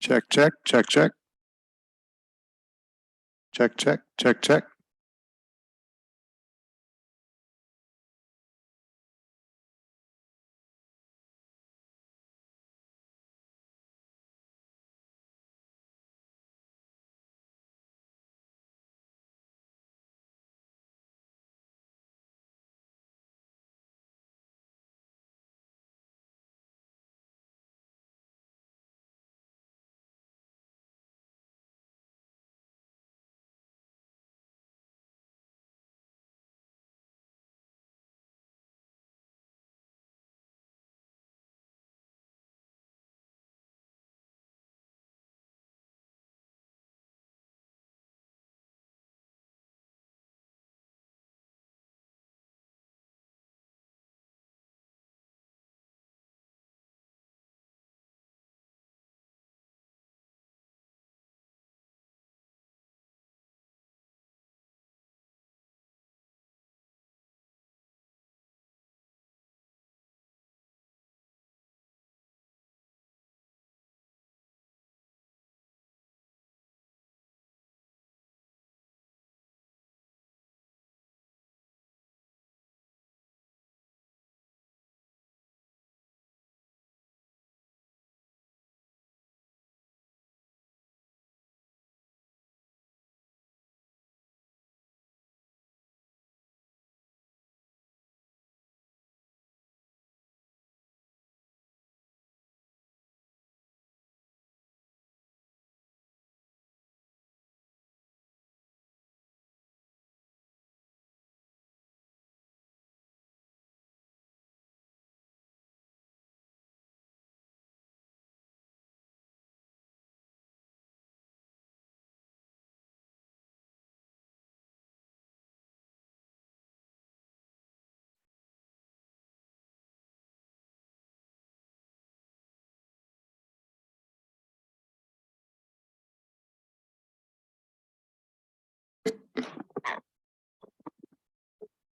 Check, check, check, check. Check, check, check, check.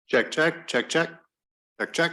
Check, check, check, check. Check, check.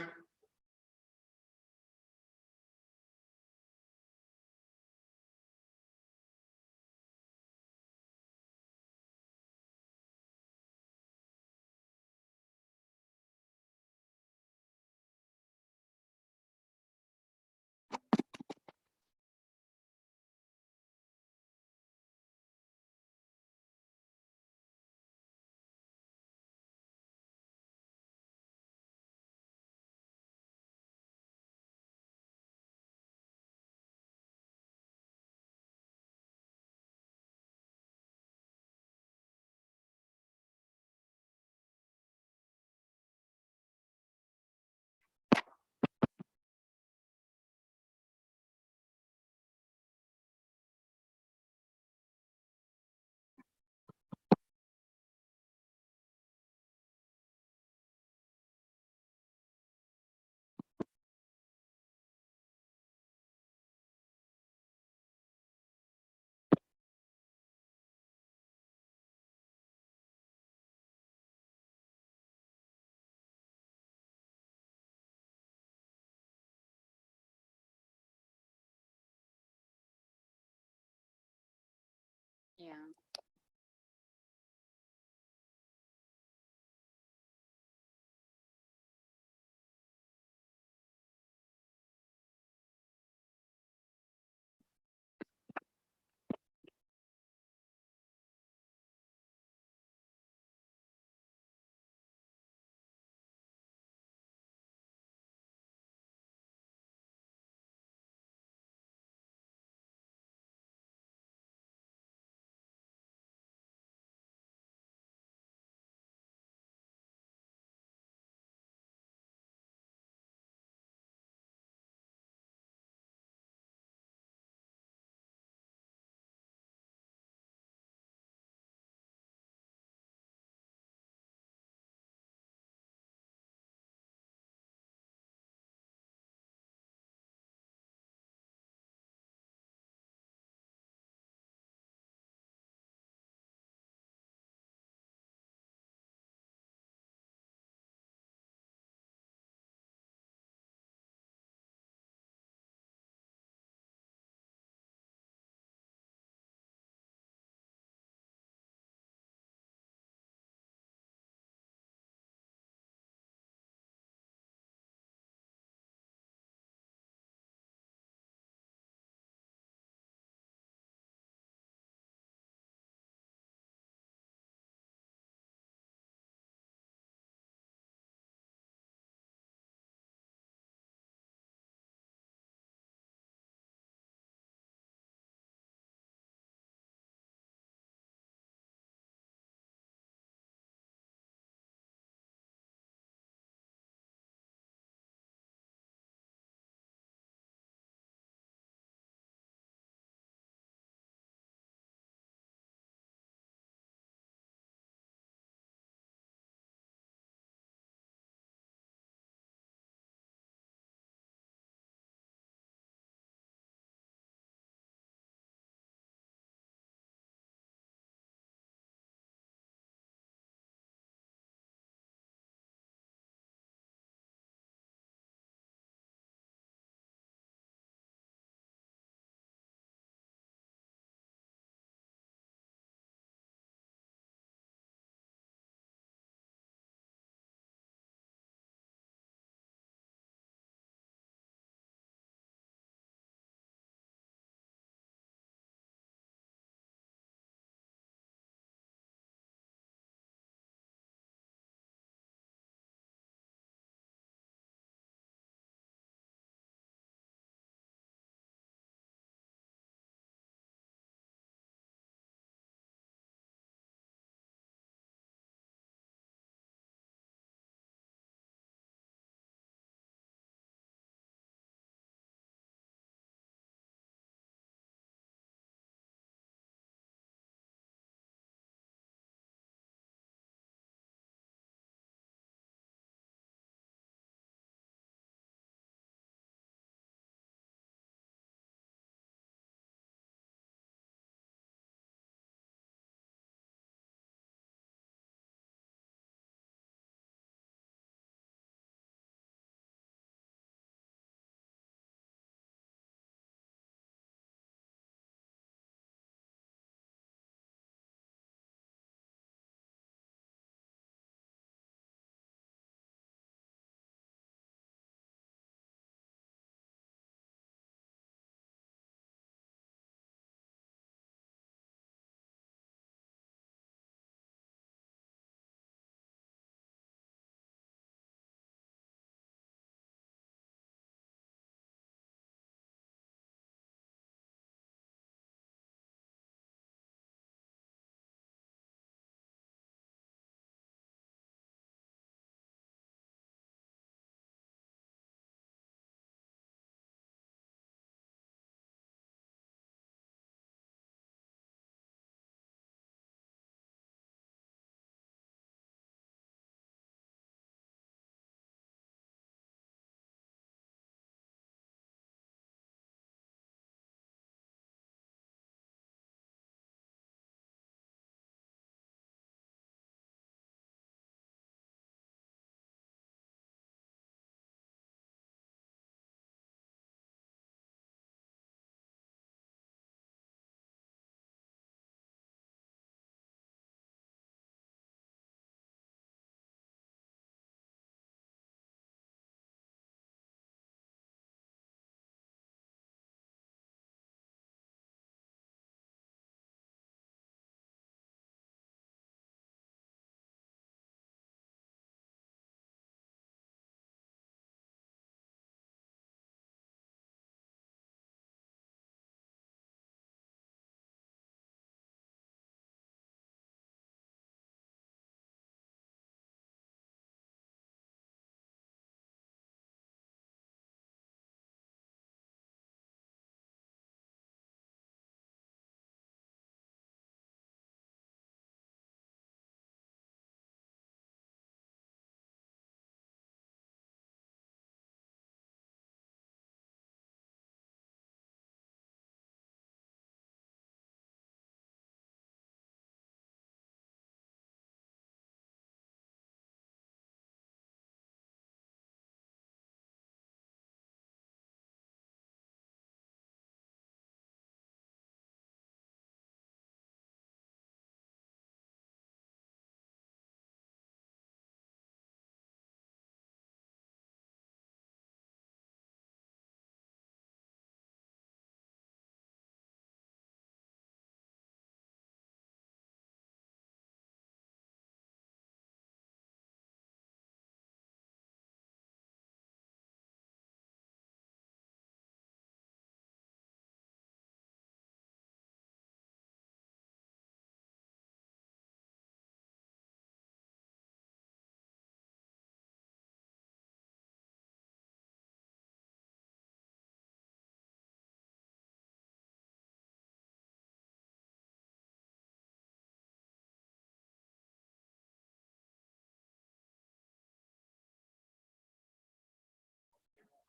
Yeah.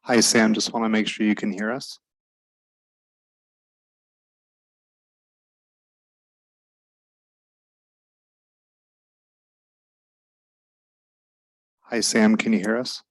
Hi, Sam. Just want to make sure you can hear us. Hi, Sam. Can you hear us?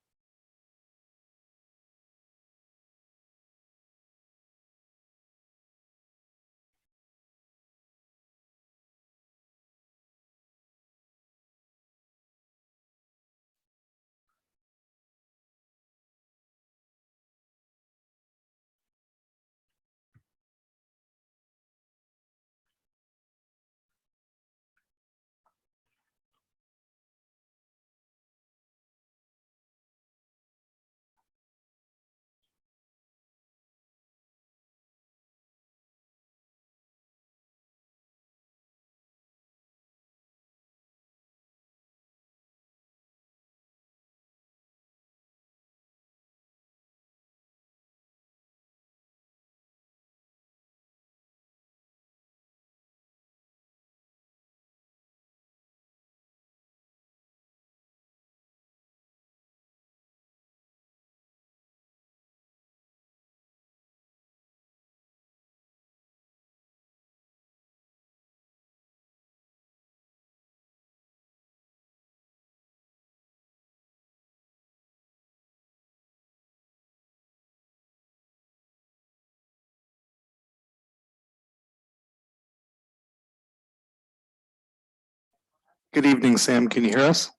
Good evening, Sam. Can you hear us?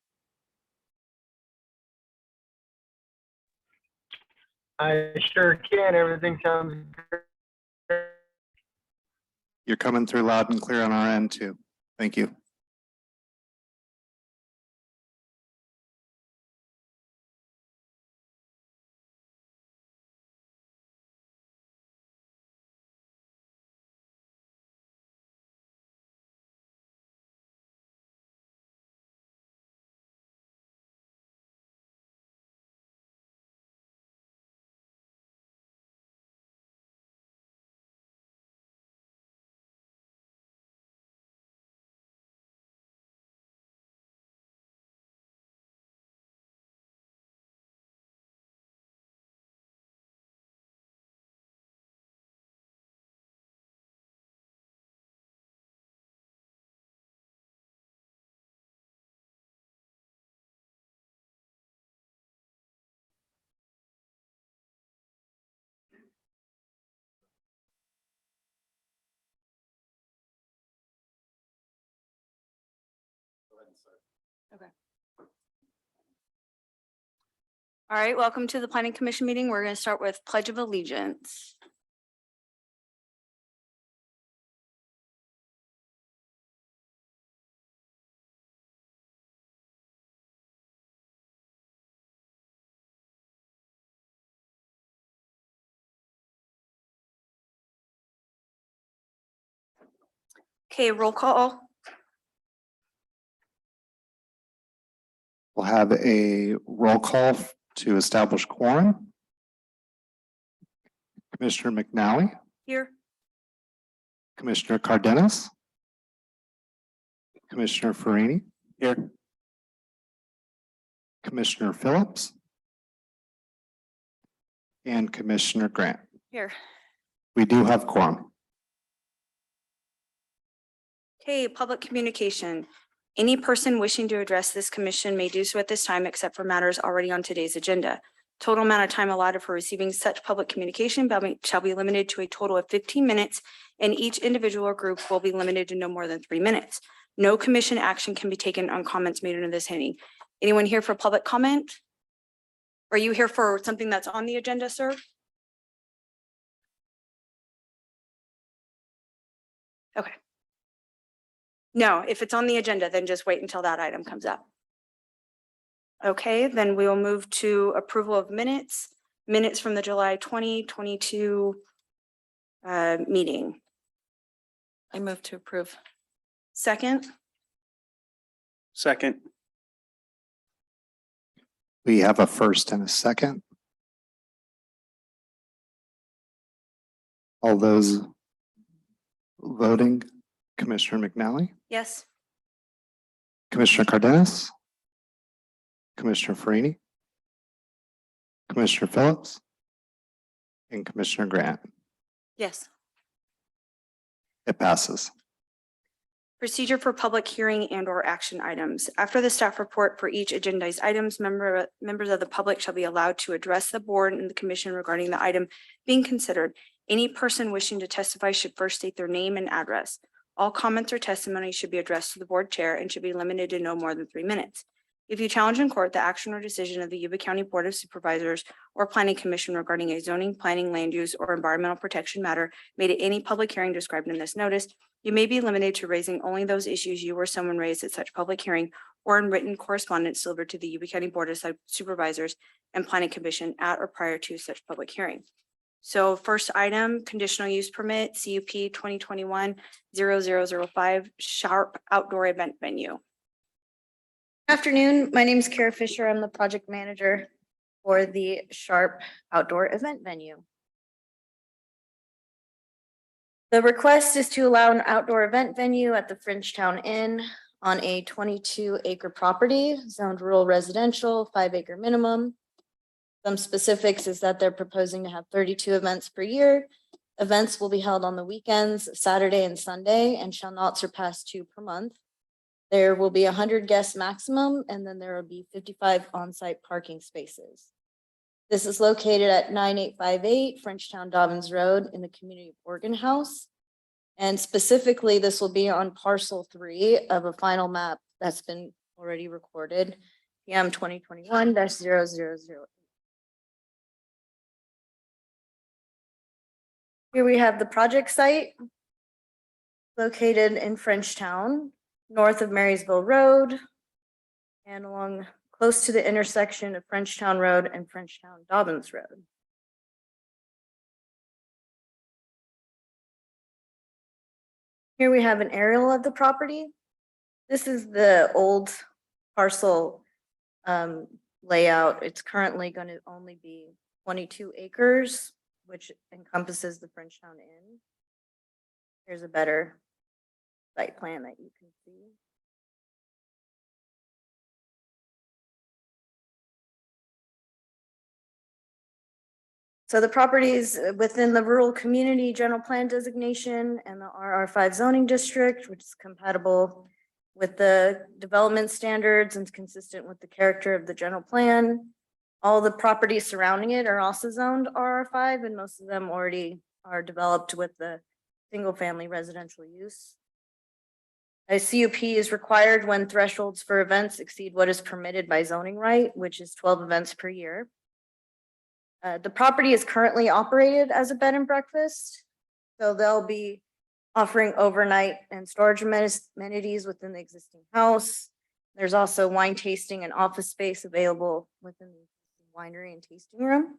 I sure can. Everything sounds good. You're coming through loud and clear on our end too. Thank you. Okay. All right, welcome to the Planning Commission meeting. We're going to start with Pledge of Allegiance. Okay, roll call. We'll have a roll call to establish quorum. Commissioner McNally, Here. Commissioner Cardenas, Commissioner Farini, here. Commissioner Phillips, and Commissioner Grant. Here. We do have quorum. Okay, public communication. Any person wishing to address this commission may do so at this time, except for matters already on today's agenda. Total amount of time allotted for receiving such public communication shall be limited to a total of 15 minutes, and each individual or group will be limited to no more than 3 minutes. No commission action can be taken on comments made under this heading. Anyone here for public comment? Are you here for something that's on the agenda, sir? Okay. No, if it's on the agenda, then just wait until that item comes up. Okay, then we will move to approval of minutes from the July 2022 meeting. I move to approve. Second, Second. We have a first and a second. All those voting, Commissioner McNally, yes. Commissioner Cardenas, Commissioner Farini, Commissioner Phillips, and Commissioner Grant. Yes. It passes. Procedure for public hearing and or action items. After the staff report for each agendized items, members of the public shall be allowed to address the board and the commission regarding the item being considered. Any person wishing to testify should first state their name and address. All comments or testimony should be addressed to the board chair and should be limited to no more than 3 minutes. If you challenge in court the action or decision of the Yuba County Board of Supervisors or Planning Commission regarding a zoning, planning, land use, or environmental protection matter made at any public hearing described in this notice, you may be limited to raising only those issues you or someone raised at such public hearing or in written correspondence delivered to the Yuba County Board of Supervisors and Planning Commission at or prior to such public hearing. So first item, conditional use permit, CUP 2021-0005, Sharp Outdoor Event Venue. Good afternoon, my name is Kara Fisher. I'm the project manager for the Sharp Outdoor Event Venue. The request is to allow an outdoor event venue at the Frenchtown Inn on a 22-acre property, zoned rural residential, 5-acre minimum. Some specifics is that they're proposing to have 32 events per year. Events will be held on the weekends, Saturday and Sunday, and shall not surpass 2 per month. There will be 100 guests maximum, and then there will be 55 on-site parking spaces. This is located at 9858 Frenchtown Dobbins Road in the Community Organ House. And specifically, this will be on parcel 3 of a final map that's been already recorded, PM 2021-0008. Here we have the project site located in Frenchtown, north of Marysville Road and along close to the intersection of Frenchtown Road and Frenchtown Dobbins Road. Here we have an aerial of the property. This is the old parcel layout. It's currently going to only be 22 acres, which encompasses the Frenchtown Inn. Here's a better site plan that you can see. So the property is within the rural community general plan designation and the RR5 zoning district, which is compatible with the development standards and consistent with the character of the general plan. All the properties surrounding it are also zoned RR5, and most of them already are developed with the single family residential use. A CUP is required when thresholds for events exceed what is permitted by zoning right, which is 12 events per year. The property is currently operated as a bed and breakfast, so they'll be offering overnight and storage amenities within the existing house. There's also wine tasting and office space available within the winery and tasting room.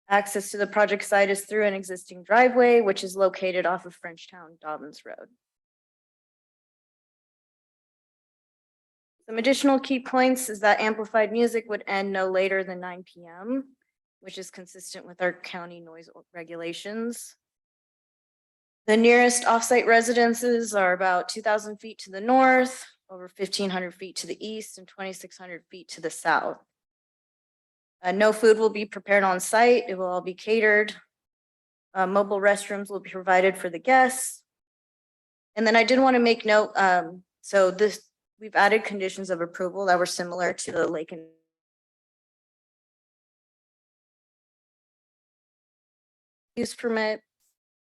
Access to the project site is through an existing driveway, which is located off of Frenchtown Dobbins Road. Some additional key points is that amplified music would end no later than 9 p.m., which is consistent with our county noise regulations. The nearest offsite residences are about 2,000 feet to the north, over 1,500 feet to the east, and 2,600 feet to the south. No food will be prepared on site. It will all be catered. Mobile restrooms will be provided for the guests. And then I did want to make note, we've added conditions of approval that were similar to the lake and use permit,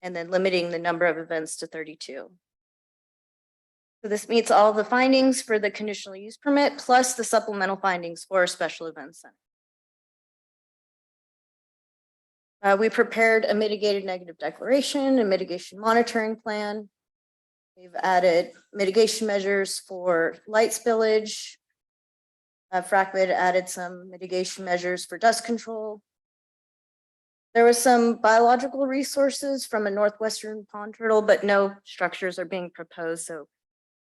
and then limiting the number of events to 32. So this meets all the findings for the conditional use permit, plus the supplemental findings for a special event center. We prepared a mitigated negative declaration, a mitigation monitoring plan. We've added mitigation measures for light spillage. FRACMID added some mitigation measures for dust control. There was some biological resources from a northwestern pond turtle, but no structures are being proposed, so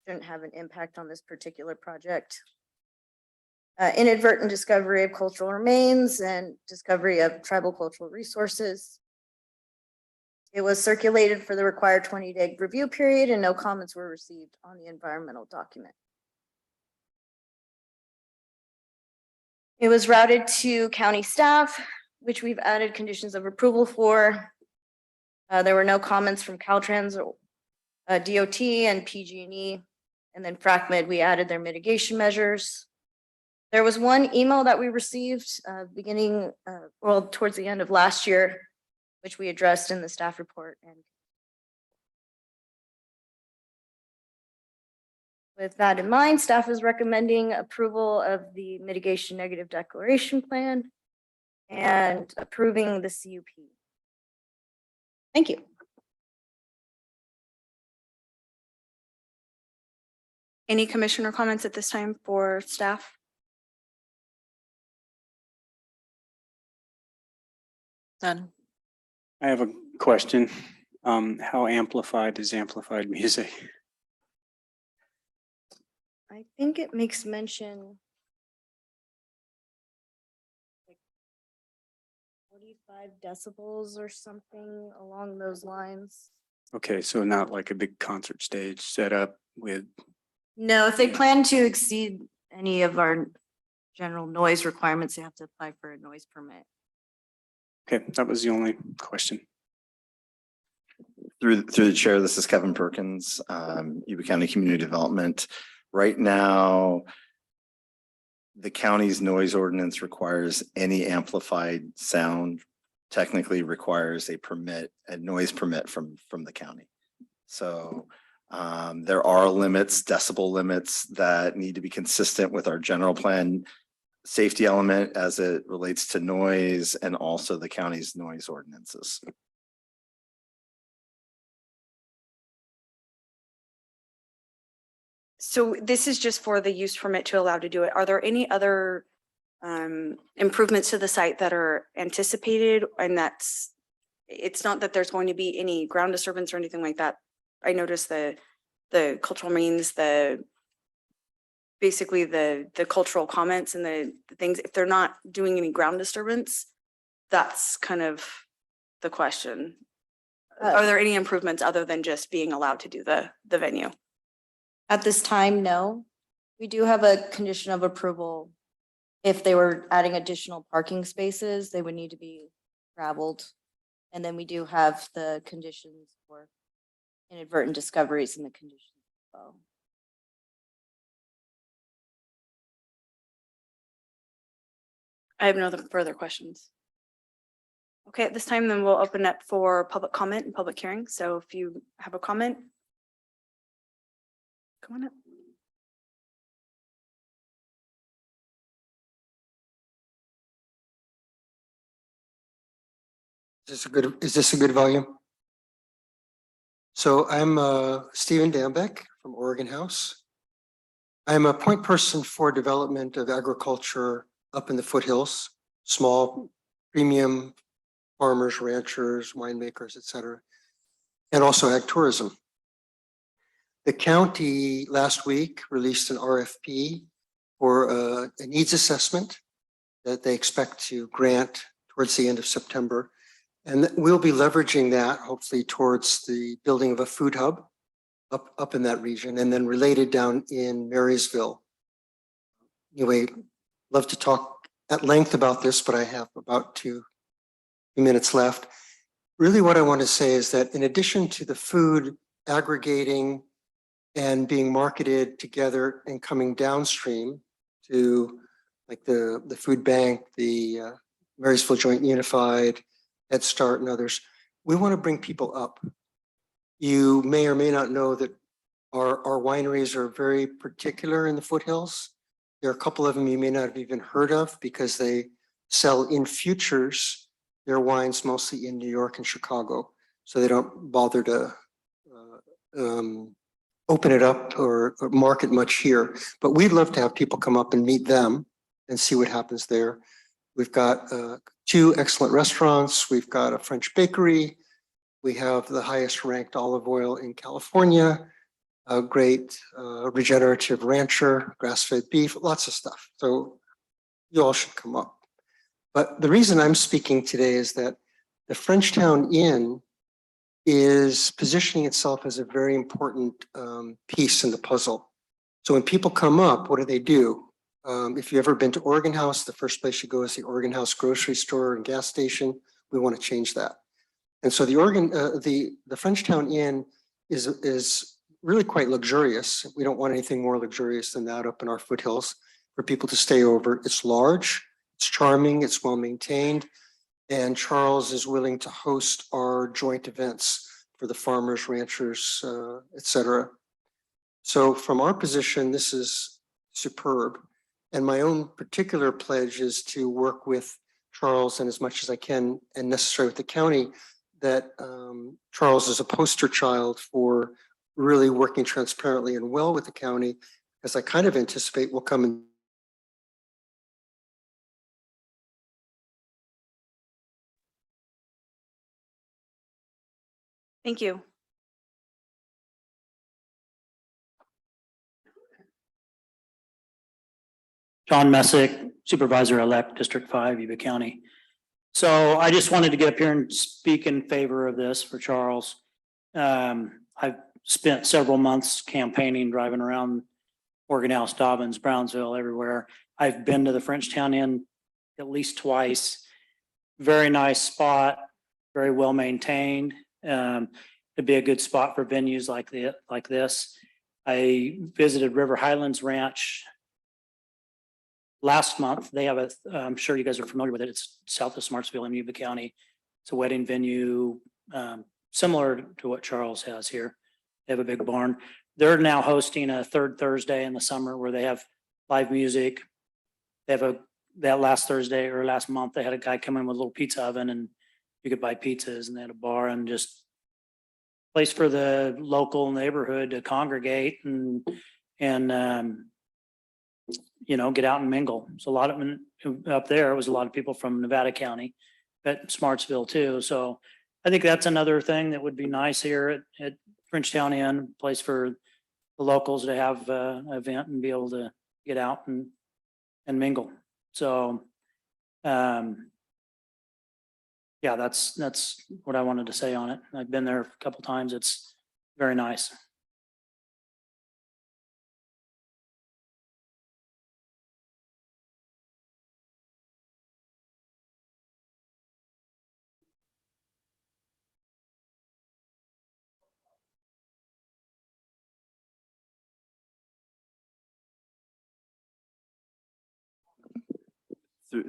shouldn't have an impact on this particular project. Inadvertent discovery of cultural remains and discovery of tribal cultural resources. It was circulated for the required 20-day review period and no comments were received on the environmental document. It was routed to county staff, which we've added conditions of approval for. There were no comments from Caltrans, DOT and PG&E. And then FracMed, we added their mitigation measures. There was one email that we received towards the end of last year, which we addressed in the staff report. And with that in mind, staff is recommending approval of the mitigation negative declaration plan and approving the CUP. Thank you. Any commissioner comments at this time for staff? None. I have a question. How amplified is amplified music? I think it makes mention like 45 decibels or something along those lines. Okay, so not like a big concert stage set up with, No, if they plan to exceed any of our general noise requirements, they have to apply for a noise permit. okay, that was the only question. Through the chair, this is Kevin Perkins, Yuba County Community Development. Right now, the county's noise ordinance requires any amplified sound technically requires a noise permit from the county. So there are limits, decibel limits that need to be consistent with our general plan safety element as it relates to noise and also the county's noise ordinances. So this is just for the use permit to allow to do it. Are there any other improvements to the site that are anticipated? And it's not that there's going to be any ground disturbance or anything like that. I noticed the cultural means, basically the cultural comments and the things, if they're not doing any ground disturbance, that's kind of the question. Are there any improvements other than just being allowed to do the venue? At this time, no. We do have a condition of approval. If they were adding additional parking spaces, they would need to be traveled. And then we do have the conditions for inadvertent discoveries in the conditions as well. I have no further questions. Okay, at this time, then we'll open up for public comment and public hearing. So if you have a comment, come on up. Is this a good volume? So I'm Stephen Dambeck from Oregon House. I'm a point person for development of agriculture up in the foothills, small premium farmers, ranchers, winemakers, etc., and also ag tourism. The county last week released an RFP for a needs assessment that they expect to grant towards the end of September. And we'll be leveraging that hopefully towards the building of a food hub up in that region, and then related down in Marysville. Anyway, love to talk at length about this, but I have about 2 minutes left. Really what I want to say is that in addition to the food aggregating and being marketed together and coming downstream to like the food bank, the Marysville Joint Unified, Head Start and others, we want to bring people up. You may or may not know that our wineries are very particular in the foothills. There are a couple of them you may not have even heard of because they sell in futures their wines mostly in New York and Chicago. So they don't bother to open it up or market much here. But we'd love to have people come up and meet them and see what happens there. We've got 2 excellent restaurants. We've got a French bakery. We have the highest ranked olive oil in California, a great regenerative rancher, grass-fed beef, lots of stuff. So you all should come up. But the reason I'm speaking today is that the Frenchtown Inn is positioning itself as a very important piece in the puzzle. So when people come up, what do? If you've ever been to Oregon House, the first place you go is the Oregon House grocery store and gas station. We want to change that. And so the Frenchtown Inn is really quite luxurious. We don't want anything more luxurious than that up in our foothills for people to stay over. It's large, it's charming, it's well maintained. And Charles is willing to host our joint events for the farmers, ranchers, et cetera. So from our position, this is superb. And my own particular pledge is to work with Charles and as much as I can and necessary with the county that Charles is a poster child for really working transparently and well with the county, as I kind of anticipate will come in. Thank you. John Messick, Supervisor-elect, District 5, Yuba County. So I just wanted to get up here and speak in favor of this for Charles. I've spent several months campaigning, driving around Oregon House, Dobbins, Brownsville, everywhere. I've been to the Frenchtown Inn at least twice. Very nice spot, very well maintained. It'd be a good spot for venues like this. I visited River Highlands Ranch last month. They have I'm sure you guys are familiar with it. It's south of Smartsville in Yuba County. It's a wedding venue, similar to what Charles has here. They have a big barn. They're now hosting a third Thursday in the summer where they have live music. They have that last Thursday or last month, they had a guy come in with a little pizza oven and you could buy pizzas, and they had a bar and just place for the local neighborhood to congregate and get out and mingle. So a lot of up there was a lot of people from Nevada County, at Smartsville too. So I think that's another thing that would be nice here at Frenchtown Inn, place for the locals to have an event and be able to get out and mingle. So, yeah, that's what I wanted to say on it. I've been there a couple times. It's very nice.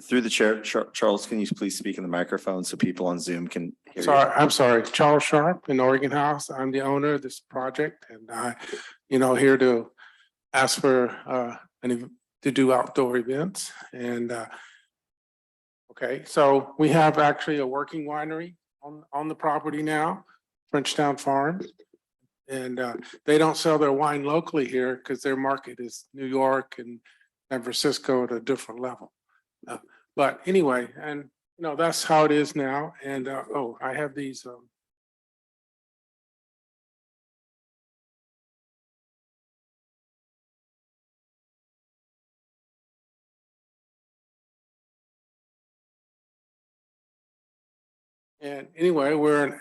Through the chair, Charles, can you please speak in the microphone so people on Zoom can hear you? Sorry, I'm sorry. Charles Sharp in Oregon House. I'm the owner of this project and I, here to ask for to do outdoor events and okay, so we have actually a working winery on the property now, Frenchtown Farm. And they don't sell their wine locally here because their market is New York and San Francisco at a different level. But anyway, and that's how it is now. And I have these. And anyway, we're in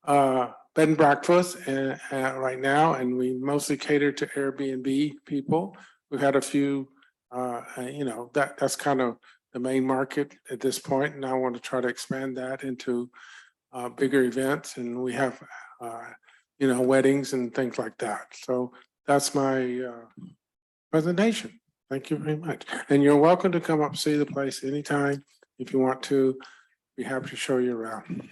bed and breakfast right now, and we mostly cater to Airbnb people. We've had a few, that's kind of the main market at this point, and I want to try to expand that into bigger events, and we have weddings and things like that. So that's my presentation. Thank you very much, and you're welcome to come up see the place anytime if you want to. Be happy to show you around.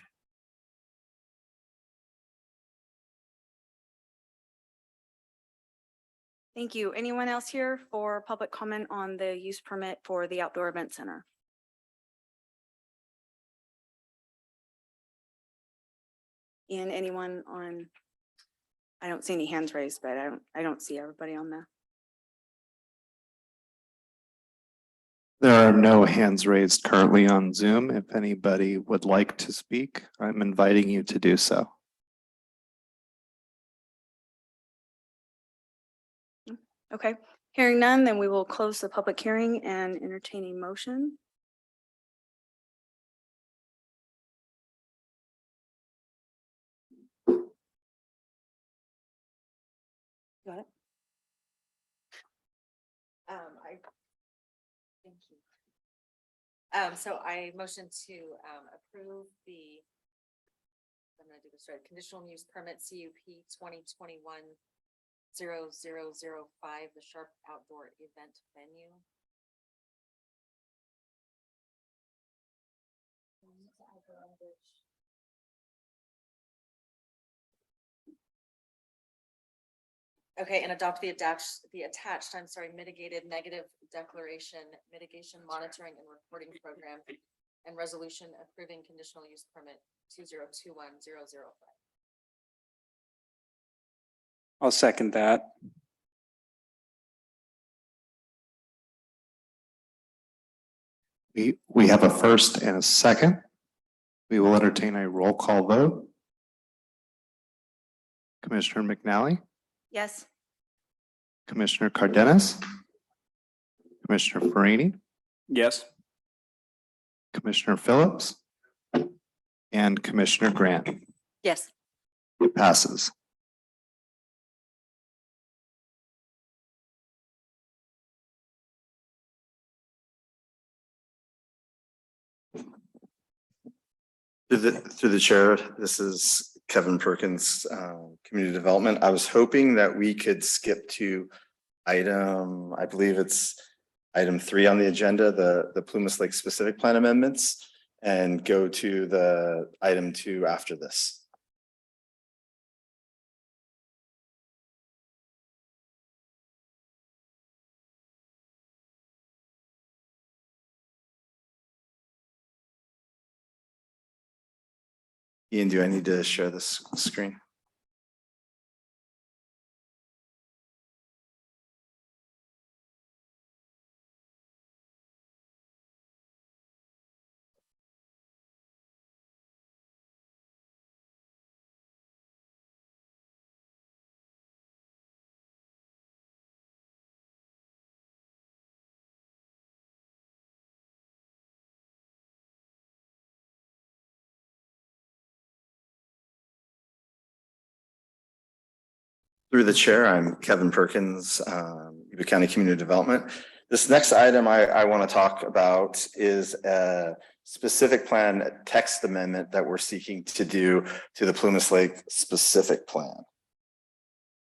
Thank you. Anyone else here for public comment on the use permit for the outdoor event center? And anyone on, I don't see any hands raised, but I don't see everybody on there. There are no hands raised currently on Zoom. If anybody would like to speak, I'm inviting you to do so. Okay, hearing none, then we will close the public hearing and entertain a motion. Got it. So I motion to approve the, I'm gonna do this right, conditional use permit CUP 2021-0005, the Sharp Outdoor Event Venue. Okay, and adopt the attached, mitigated negative declaration, mitigation monitoring and reporting program and resolution approving conditional use permit 2021-005. I'll second that. We have a first and a second. We will entertain a roll call vote. Commissioner McNally, Yes. Commissioner Cardenas, Commissioner Farini, Yes. Commissioner Phillips, and Commissioner Grant. Yes. It passes. Through the chair, this is Kevin Perkins, Community Development. I was hoping that we could skip to item, I believe it's item 3 on the agenda, the Plumas Lake specific plan amendments, and go to the item 2 after this. Ian, do I need to share this screen? Through the chair, I'm Kevin Perkins, Yuba County Community Development. This next item I want to talk about is a specific plan text amendment that we're seeking to do to the Plumas Lake specific plan.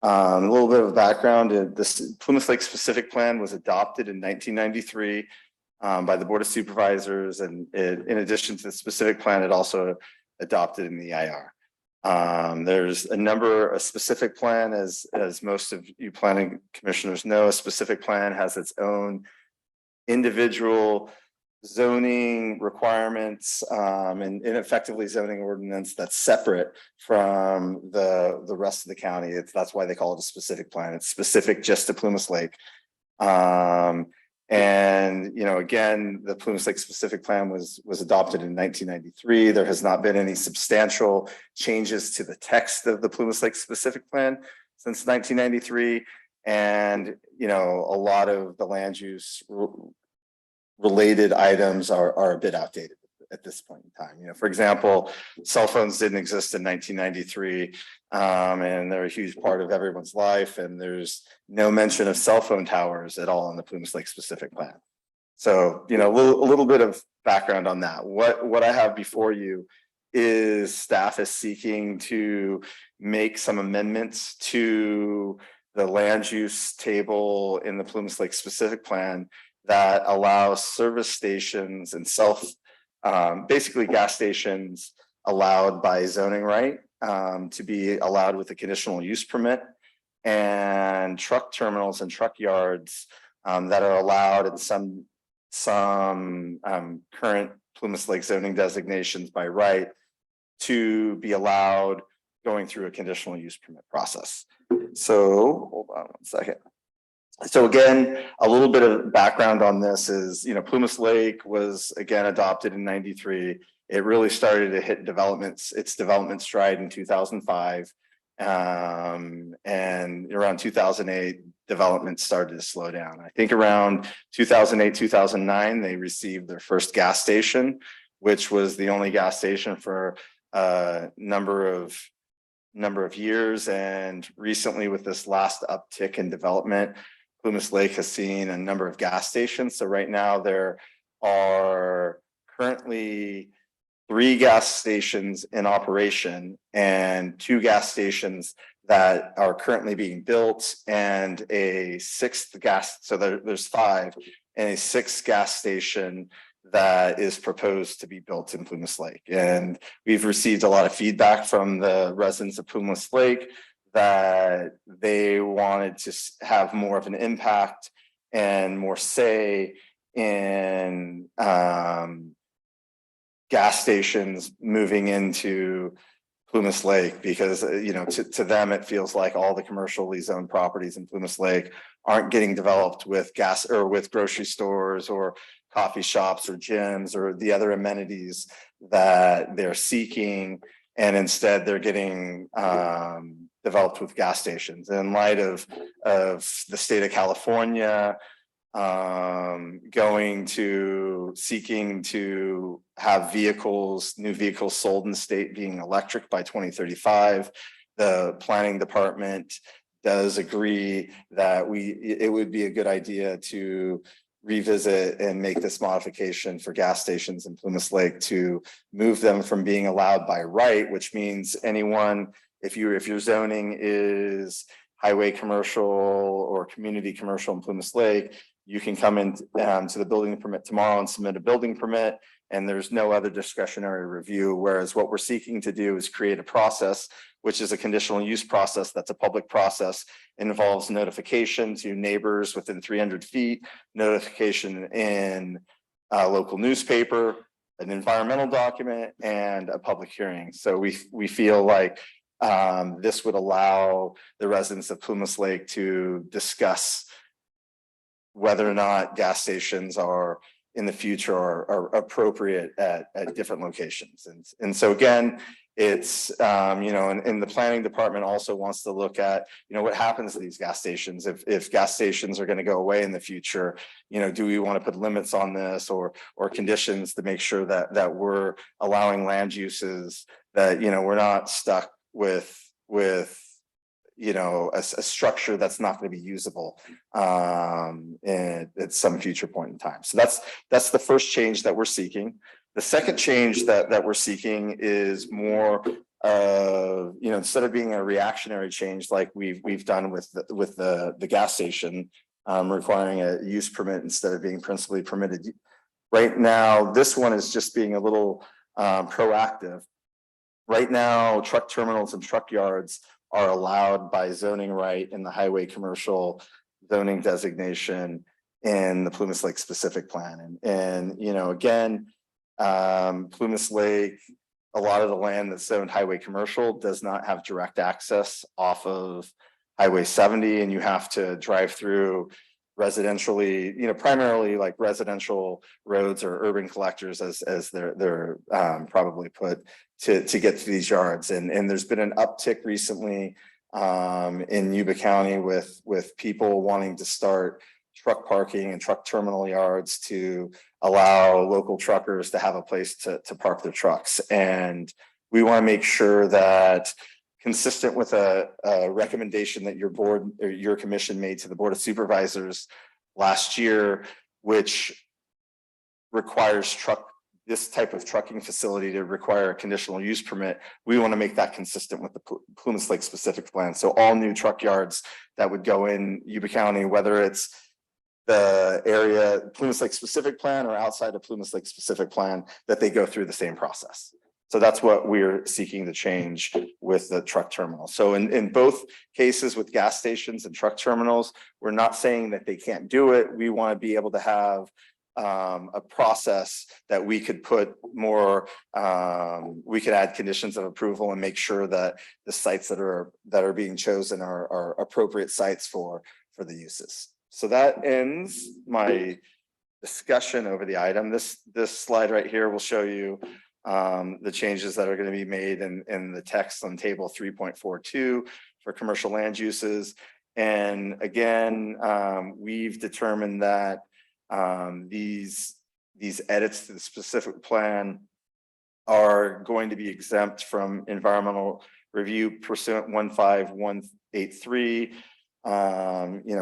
A little bit of background, this Plumas Lake specific plan was adopted in 1993 by the Board of Supervisors, and in addition to the specific plan, it also adopted in the EIR. There's a specific plan, as most of you planning commissioners know, a specific plan has its own individual zoning requirements and effectively zoning ordinance that's separate from the rest of the county. That's why they call it a specific plan. It's specific just to Plumas Lake. And, you know, again, the Plumas Lake specific plan was adopted in 1993. There has not been any substantial changes to the text of the Plumas Lake specific plan since 1993. And, you know, a lot of the land use related items are a bit outdated at this point in time. You know, for example, cell phones didn't exist in 1993, and they're a huge part of everyone's life. And there's no mention of cell phone towers at all in the Plumas Lake specific plan. So, you know, a little bit of background on that. What I have before you is staff is seeking to make some amendments to the land use table in the Plumas Lake specific plan that allows service stations and basically gas stations allowed by zoning right to be allowed with a conditional use permit, and truck terminals and truck yards that are allowed in some current Plumas Lake zoning designations by right to be allowed going through a conditional use permit process. So hold on one second. So again, a little bit of background on this is, you know, Plumas Lake was again adopted in 93. It really started to hit its development stride in 2005. And around 2008, development started to slow down. I think around 2008, 2009, they received their first gas station, which was the only gas station for a number of years. And recently, with this last uptick in development, Plumas Lake has seen a number of gas stations. So right now there are currently 3 gas stations in operation and 2 gas stations that are currently being built and a 6th gas, so there's 5, and a 6th gas station that is proposed to be built in Plumas Lake. And we've received a lot of feedback from the residents of Plumas Lake that they wanted to have more of an impact and more say in gas stations moving into Plumas Lake, because to them it feels like all the commercially zoned properties in Plumas Lake aren't getting developed with gas or with grocery stores or coffee shops or gyms or the other amenities that they're seeking, and instead they're getting developed with gas stations. In light of the state of California seeking to have new vehicles sold in the state being electric by 2035. The planning department does agree that it would be a good idea to revisit and make this modification for gas stations in Plumas Lake to move them from being allowed by right, which means anyone, if your zoning is highway commercial or community commercial in Plumas Lake, you can come in to the building permit tomorrow and submit a building permit, and there's no other discretionary review. Whereas what we're seeking to do is create a process, which is a conditional use process. That's a public process. It involves notification to neighbors within 300 feet, notification in a local newspaper, an environmental document, and a public hearing. So we feel like this would allow the residents of Plumas Lake to discuss whether or not gas stations are in the future are appropriate at different locations. And so again, it's, and the planning department also wants to look at, what happens to these gas stations if gas stations are going to go away in the future. Do we want to put limits on this or conditions to make sure that we're allowing land uses that, we're not stuck with a structure that's not going to be usable at some future point in time. So that's the first change that we're seeking. The second change that we're seeking is more of, instead of being a reactionary change like we've done with the gas station, requiring a use permit instead of being principally permitted. Right now, this one is just being a little proactive. Right now, truck terminals and truck yards are allowed by zoning right in the highway commercial zoning designation in the Plumas Lake specific plan. And again, Plumas Lake, a lot of the land that's zoned highway commercial does not have direct access off of Highway 70, and you have to drive through residentially, primarily like residential roads or urban collectors as they're probably put to get to these yards. And there's been an uptick recently in Yuba County with people wanting to start truck parking and truck terminal yards to allow local truckers to have a place to park their trucks. And we want to make sure that, consistent with a recommendation that your board or your commission made to the Board of Supervisors last year, which requires this type of trucking facility to require a conditional use permit. We want to make that consistent with the Plumas Lake specific plan. So all new truck yards that would go in Yuba County, whether it's the area Plumas Lake specific plan or outside of Plumas Lake specific plan, that they go through the same process. So that's what we're seeking to change with the truck terminal. So in both cases with gas stations and truck terminals, we're not saying that they can't do it. We want to be able to have a process that we could put more, we could add conditions of approval and make sure that the sites that are being chosen are appropriate sites for the uses. So that ends my discussion over the item. This slide right here will show you the changes that are going to be made in the text on table 3.42 for commercial land uses. And again, we've determined that these edits to the specific plan are going to be exempt from environmental review pursuant 15183.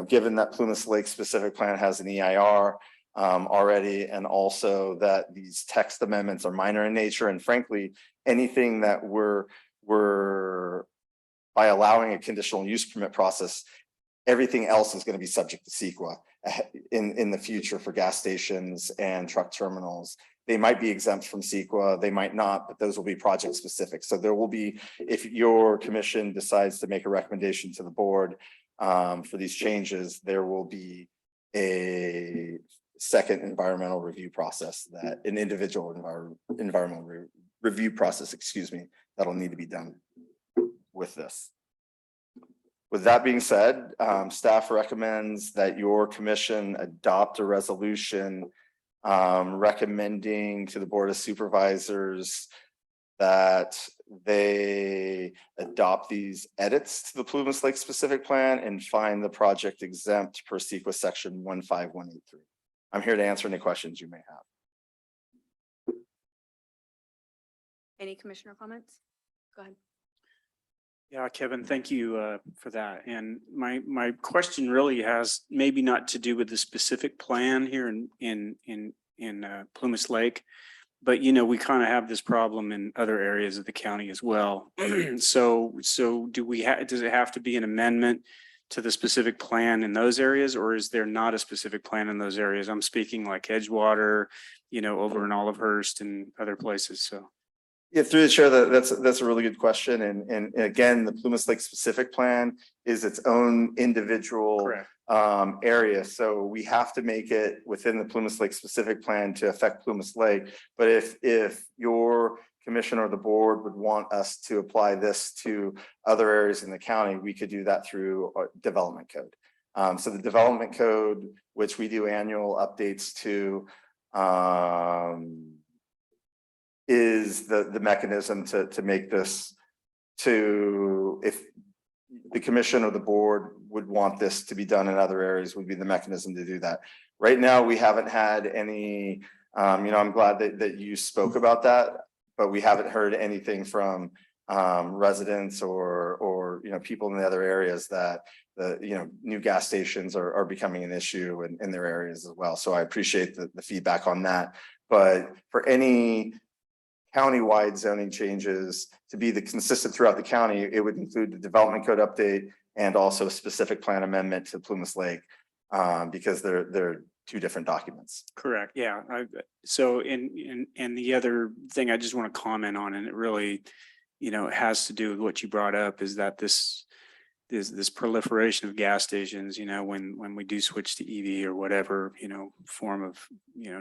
Given that Plumas Lake specific plan has an EIR, already, and also that these text amendments are minor in nature, and frankly, anything that we're by allowing a conditional use permit process, everything else is going to be subject to CEQA in the future for gas stations and truck terminals. They might be exempt from CEQA, they might not, but those will be project specific. So there will be, if your commission decides to make a recommendation to the board for these changes, there will be a second environmental review process, that an individual environmental review process, excuse me, that'll need to be done with this. With that being said, staff recommends that your commission adopt a resolution recommending to the Board of Supervisors that they adopt these edits to the Plumas Lake specific plan and find the project exempt per CEQA section 15183. I'm here to answer any questions you may have. Any commissioner comments? Go ahead. Yeah, Kevin, thank you for that. And my question really has maybe not to do with the specific plan here in Plumas Lake, but we kind of have this problem in other areas of the county as well. So does it have to be an amendment to the specific plan in those areas, or is there not a specific plan in those areas? I'm speaking like Edgewater, over in Olivehurst and other places. So. Yeah, through the chair, that's a really good question. And again, the Plumas Lake specific plan is its own individual area. So we have to make it within the Plumas Lake specific plan to affect Plumas Lake. But if your commission or the board would want us to apply this to other areas in the county, we could do that through a development code. So the development code, which we do annual updates to, is the mechanism to make this, if the commission or the board would want this to be done in other areas, would be the mechanism to do that. Right now, we haven't had any, I'm glad that you spoke about that, but we haven't heard anything from residents or people in the other areas that the new gas stations are becoming an issue in their areas as well. So I appreciate the feedback on that. But for any countywide zoning changes to be consistent throughout the county, it would include the development code update and also a specific plan amendment to Plumas Lake, because they're two different documents. Correct. Yeah. So and the other thing I just want to comment on, and it really, has to do with what you brought up, is that this proliferation of gas stations, when we do switch to EV or whatever, form of,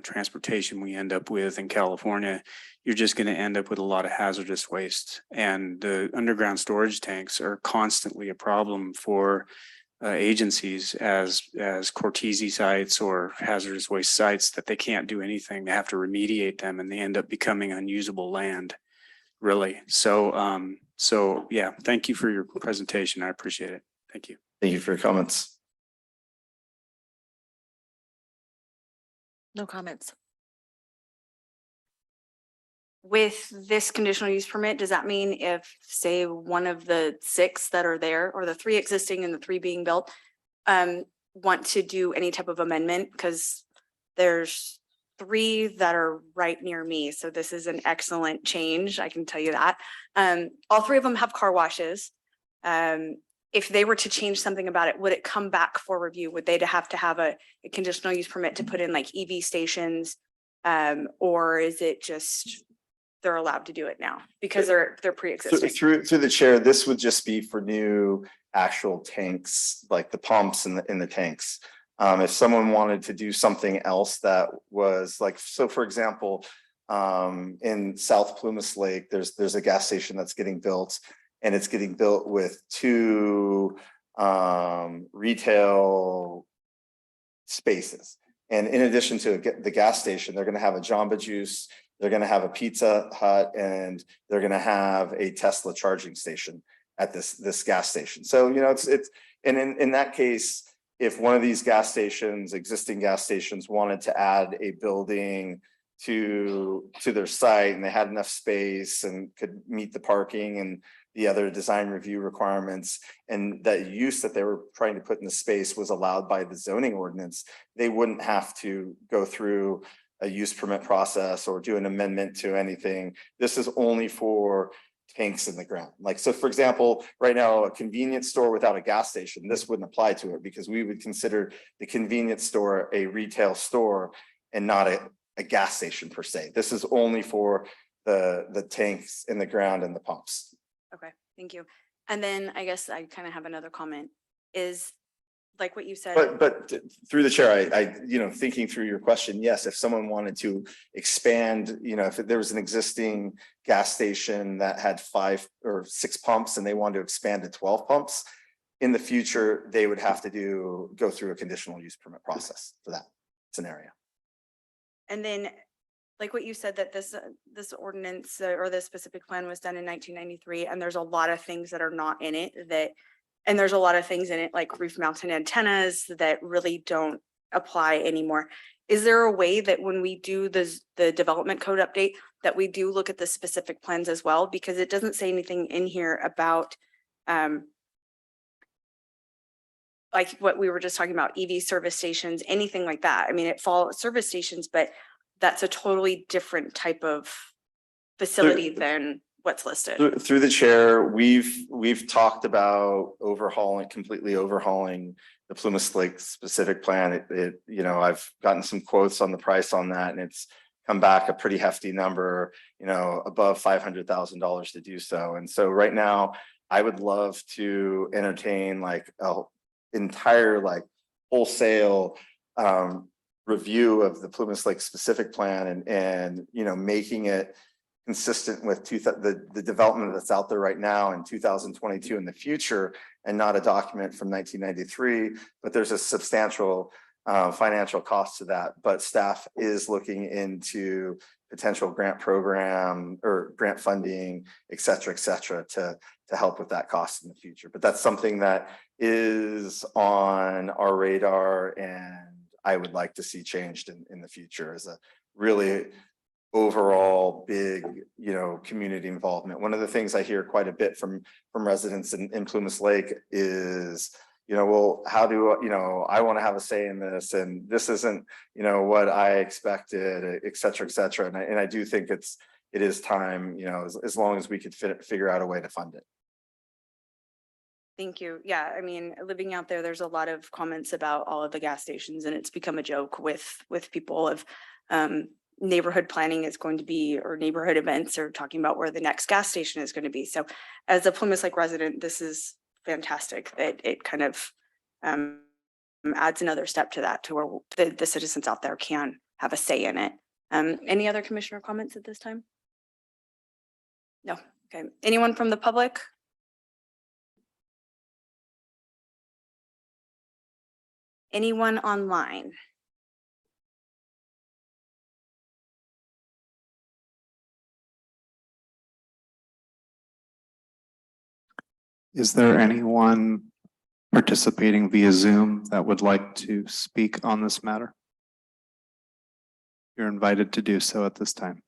transportation we end up with in California, you're just going to end up with a lot of hazardous waste. And the underground storage tanks are constantly a problem for agencies as Cortese sites or hazardous waste sites, that they can't do anything. They have to remediate them, and they end up becoming unusable land, really. So yeah, thank you for your presentation. I appreciate it. Thank you. Thank you for your comments. No comments. With this conditional use permit, does that mean if, say, one of the 6 that are there, or the 3 existing and the 3 being built, want to do any type of amendment? Because there's 3 that are right near me. So this is an excellent change, I can tell you that. All 3 of them have car washes. If they were to change something about it, would it come back for review? Would they have to have a conditional use permit to put in like EV stations? Or is it just they're allowed to do it now because they're pre-existing? Through the chair, this would just be for new actual tanks, like the pumps in the tanks. If someone wanted to do something else that was like, so for example, in South Plumas Lake, there's a gas station that's getting built, and it's getting built with 2 retail spaces. And in addition to the gas station, they're going to have a Jamba Juice, they're going to have a Pizza Hut, and they're going to have a Tesla charging station at this gas station. So, it's and in that case, if one of these existing gas stations wanted to add a building to their site and they had enough space and could meet the parking and the other design review requirements, and that use that they were trying to put in the space was allowed by the zoning ordinance, they wouldn't have to go through a use permit process or do an amendment to anything. This is only for tanks in the ground. Like, so for example, right now, a convenience store without a gas station, this wouldn't apply to it because we would consider the convenience store a retail store and not a gas station per se. This is only for the tanks in the ground and the pumps. Okay, thank you. And then I guess I kind of have another comment is like what you said. But through the chair, I, you know, thinking through your question, yes, if someone wanted to expand, you know, if there was an existing gas station that had 5 or 6 pumps and they wanted to expand to 12 pumps, in the future, they would have to go through a conditional use permit process for that scenario. And then, like what you said, that this ordinance or this specific plan was done in 1993, and there's a lot of things that are not in it and there's a lot of things in it like roof mounted antennas that really don't apply anymore. Is there a way that when we do the development code update that we do look at the specific plans as well? Because it doesn't say anything in here about like what we were just talking about, EV service stations, anything like that. I mean, it falls service stations, but that's a totally different type of facility than what's listed. Through the chair, we've talked about completely overhauling the Plumas Lake specific plan. You know, I've gotten some quotes on the price on that, and it's come back a pretty hefty number, you know, above $500,000 to do so. And so right now, I would love to entertain like a entire like wholesale review of the Plumas Lake specific plan and you know, making it consistent with the development that's out there right now in 2022 in the future, and not a document from 1993. But there's a substantial financial cost to that. But staff is looking into potential grant program or grant funding, et cetera, to help with that cost in the future. But that's something that is on our radar, and I would like to see changed in the future as a really overall big, you know, community involvement. One of the things I hear quite a bit from residents in Plumas Lake is, you know, well, how do, you know, I want to have a say in this, and this isn't, you know, what I expected, et cetera, et cetera. And I do think it is time, you know, as long as we could figure out a way to fund it. Thank you. Yeah, I mean, living out there, there's a lot of comments about all of the gas stations, and it's become a joke with people of neighborhood planning is going to be, or neighborhood events, or talking about where the next gas station is going to be. So as a Plumas Lake resident, this is fantastic that it kind of adds another step to that, to where the citizens out there can have a say in it. Any other commissioner comments at this time? No. Okay. Anyone from the public? Anyone online? Is there anyone participating via Zoom that would like to speak on this matter? You're invited to do so at this time.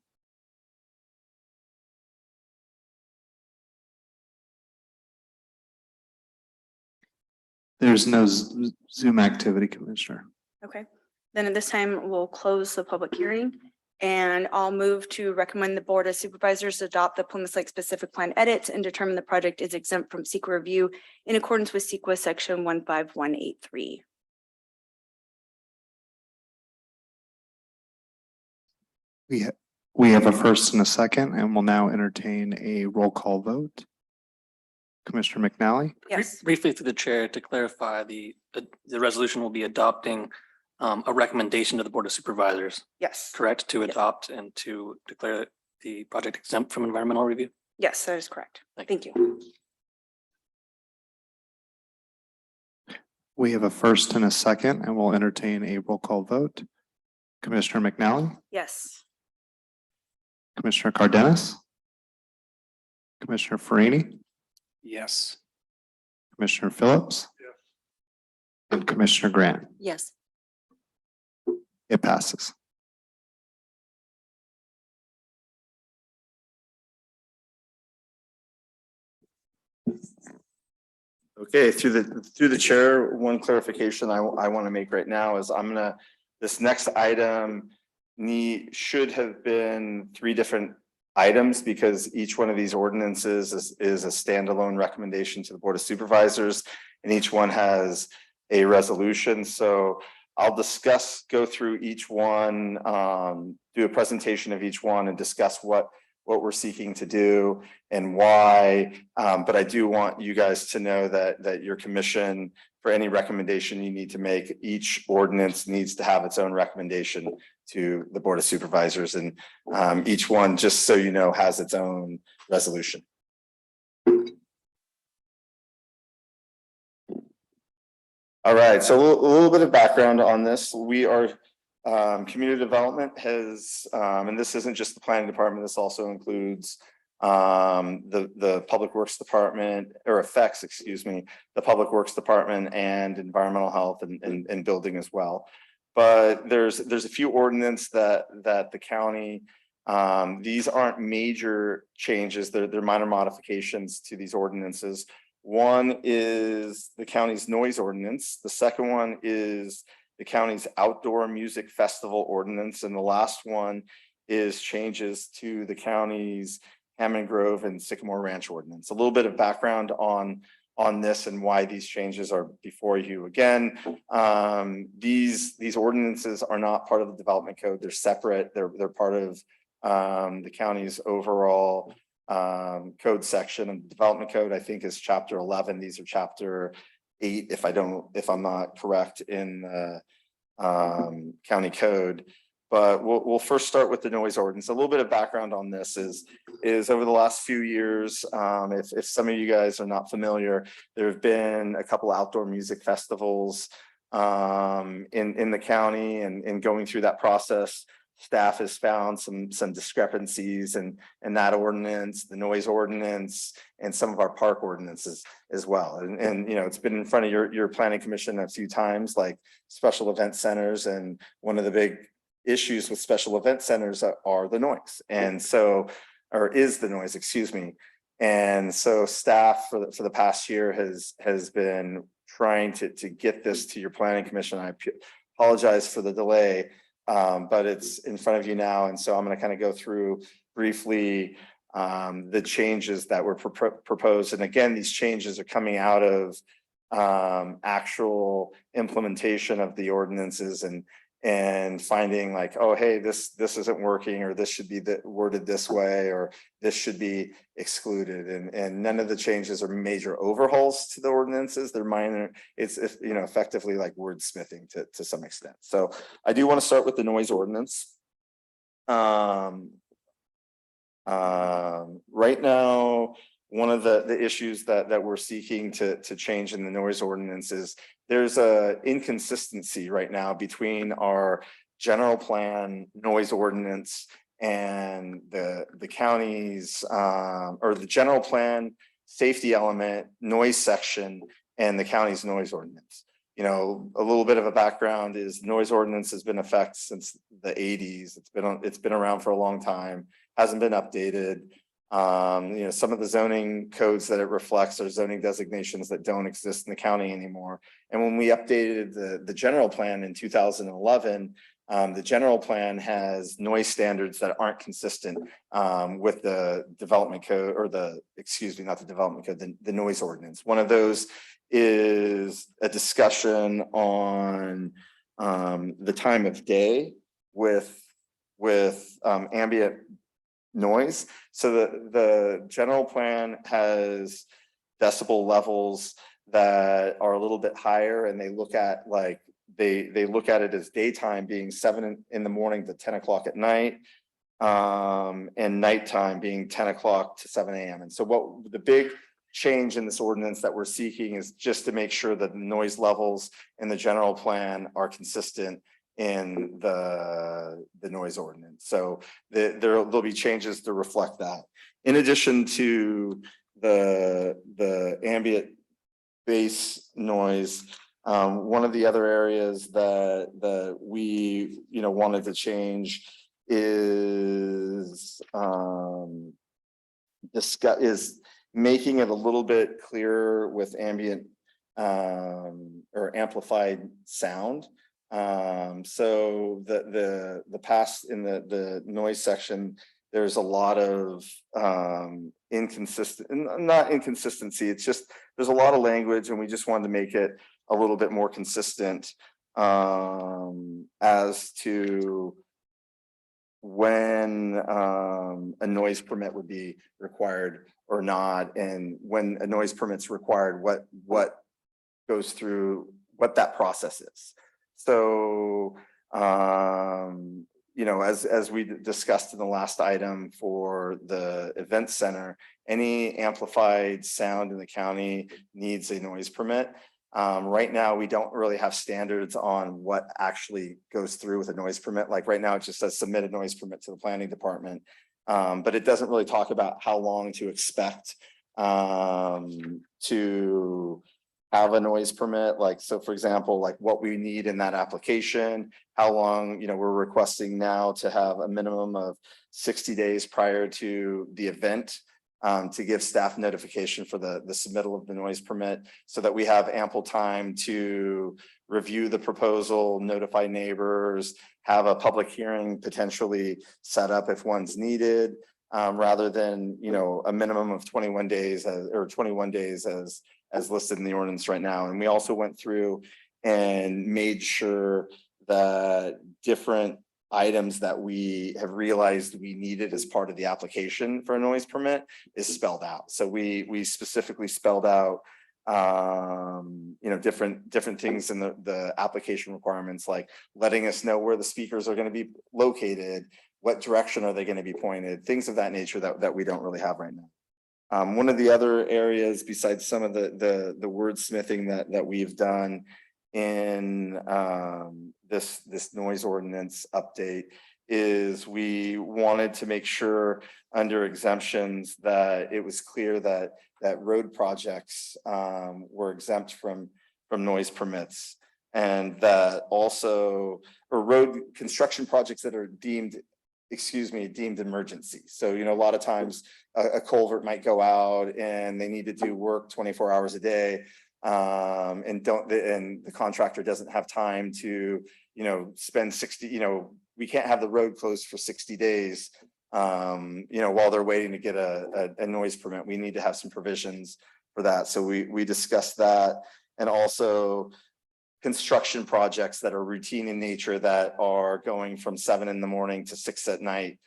There's no Zoom activity, Commissioner. Okay, then at this time, we'll close the public hearing, and I'll move to recommend the Board of Supervisors adopt the Plumas Lake specific plan edits and determine the project is exempt from SEQA review in accordance with SEQA section 15183. We have a first and a second, and we'll now entertain a roll call vote. Commissioner McNally? Yes, Briefly through the chair to clarify, the resolution will be adopting a recommendation to the Board of Supervisors, yes, correct, to Yes. adopt and to declare the project exempt from environmental review? yes, that is correct. Thank Thank you. We have a first and a second, and we'll entertain a roll call vote. Commissioner McNally? Yes, Commissioner Cardenas? Commissioner Farini? Yes. Commissioner Phillips? And Commissioner Grant? Yes. It passes. Okay, through the chair, one clarification I want to make right now is this next item should have been 3 different items because each one of these ordinances is a standalone recommendation to the Board of Supervisors, and each one has a resolution. So I'll go through each one, do a presentation of each one and discuss what we're seeking to do and why. But I do want you guys to know that your commission, for any recommendation you need to make, each ordinance needs to have its own recommendation to the Board of Supervisors, and each one, just so you know, has its own resolution. All right, so a little bit of background on this. We are community development has, and this isn't just the planning department, this also includes the public works department, or affects, excuse me, the public works department and environmental health and building as well. But there's a few ordinance that the county, these aren't major changes, they're minor modifications to these ordinances. One is the county's noise ordinance. The second one is the county's outdoor music festival ordinance. And the last one is changes to the county's Hammond Grove and Sycamore Ranch ordinance. A little bit of background on this and why these changes are before you. Again, these ordinances are not part of the development code. They're separate. They're part of the county's overall code section. And the development code, I think, is chapter 11. These are chapter 8, if I'm not correct in the county code. But we'll first start with the noise ordinance. A little bit of background on this is over the last few years, if some of you guys are not familiar, there have been a couple outdoor music festivals in the county, and going through that process, staff has found some discrepancies in that ordinance, the noise ordinance, and some of our park ordinances as well. And you know, it's been in front of your planning commission a few times, like special event centers, and one of the big issues with special event centers are the noise, and so, or is the noise, excuse me. And so staff for the past year has been trying to get this to your planning commission. I apologize for the delay, but it's in front of you now. And so I'm going to kind of go through briefly the changes that were proposed. And again, these changes are coming out of actual implementation of the ordinances and finding like, oh, hey, this isn't working, or this should be worded this way, or this should be excluded. And none of the changes are major overhauls to the ordinances. They're minor. It's you know, effectively like wordsmithing to some extent. So I do want to start with the noise ordinance. Right now, one of the issues that we're seeking to change in the noise ordinance is there's a inconsistency right now between our general plan noise ordinance and the county's or the general plan safety element noise section and the county's noise ordinance. You know, a little bit of a background is noise ordinance has been in effect since the 80s. It's been around for a long time, hasn't been updated. You know, some of the zoning codes that it reflects are zoning designations that don't exist in the county anymore. And when we updated the general plan in 2011, the general plan has noise standards that aren't consistent with the development code, or not the development code, the noise ordinance. One of those is a discussion on the time of day with ambient noise. So the general plan has decibel levels that are a little bit higher, and they look at like they look at it as daytime being 7 in the morning to 10 o'clock at night, and nighttime being 10 o'clock to 7 a.m. And so what the big change in this ordinance that we're seeking is just to make sure that the noise levels in the general plan are consistent in the noise ordinance. So there'll be changes to reflect that. In addition to the ambient bass noise, one of the other areas that we wanted to change is making it a little bit clearer with ambient or amplified sound. So the past in the noise section, there's a lot of not inconsistency. It's just there's a lot of language, and we just wanted to make it a little bit more consistent as to when a noise permit would be required or not, and when a noise permit's required, what goes through, what that process is. So you know, as we discussed in the last item for the event center, any amplified sound in the county needs a noise permit. Right now, we don't really have standards on what actually goes through with a noise permit. Like right now, it just says submit a noise permit to the planning department. But it doesn't really talk about how long to expect to have a noise permit. Like, so for example, like what we need in that application, how long, you know, we're requesting now to have a minimum of 60 days prior to the event to give staff notification for the submittal of the noise permit, so that we have ample time to review the proposal, notify neighbors, have a public hearing potentially set up if one's needed, rather than, you know, a minimum of 21 days as listed in the ordinance right now. And we also went through and made sure that different items that we have realized we needed as part of the application for a noise permit is spelled out. So we specifically spelled out you know, different things in the application requirements, like letting us know where the speakers are going to be located, what direction are they going to be pointed, things of that nature that we don't really have right now. One of the other areas, besides some of the wordsmithing that we've done in this noise ordinance update, is we wanted to make sure under exemptions that it was clear that road projects were exempt from noise permits, and that also, or road construction projects that are deemed emergency. So, you know, a lot of times a culvert might go out and they need to do work 24 hours a day. And the contractor doesn't have time to, you know, spend 60, you know, we can't have the road closed for 60 days, you know, while they're waiting to get a noise permit. We need to have some provisions for that. So we discussed that, and also construction projects that are routine in nature, that are going from 7 a.m. to 6 p.m,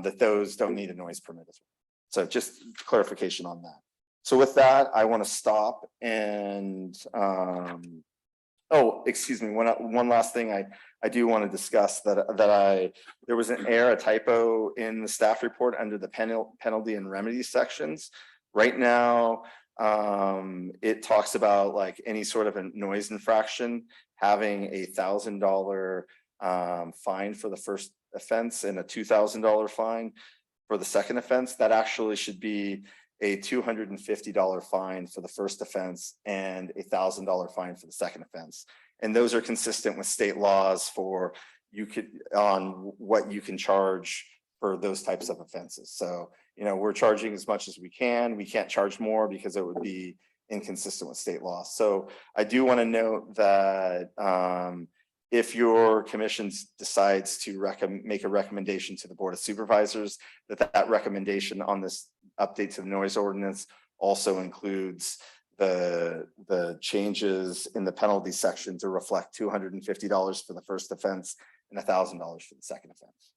that those don't need a noise permit as well. So just clarification on that. So with that, I want to stop and oh, excuse me, one last thing I do want to discuss, that there was an error, a typo in the staff report under the penalty and remedy sections. Right now, it talks about like any sort of a noise infraction having $1,000 fine for the first offense and a $2,000 fine for the second offense. That actually should be a $250 fine for the first offense and $1,000 fine for the second offense. And those are consistent with state laws for on what you can charge for those types of offenses. So, you know, we're charging as much as we can. We can't charge more because it would be inconsistent with state law. So I do want to note that if your commission decides to make a recommendation to the Board of Supervisors, that recommendation on this update to the noise ordinance also includes the changes in the penalty section to reflect $250 for the first offense and $1,000 for the second offense.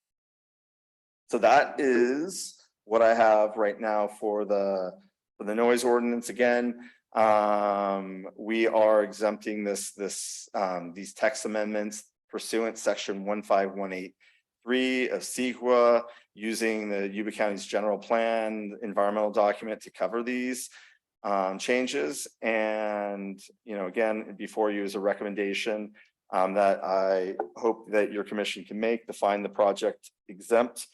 So that is what I have right now for the noise ordinance. Again, we are exempting these text amendments pursuant section 15183 of CEQA, using the Yuba County's general plan environmental document to cover these changes. And, you know, again, before you is a recommendation that I hope that your commission can make to find the project exempt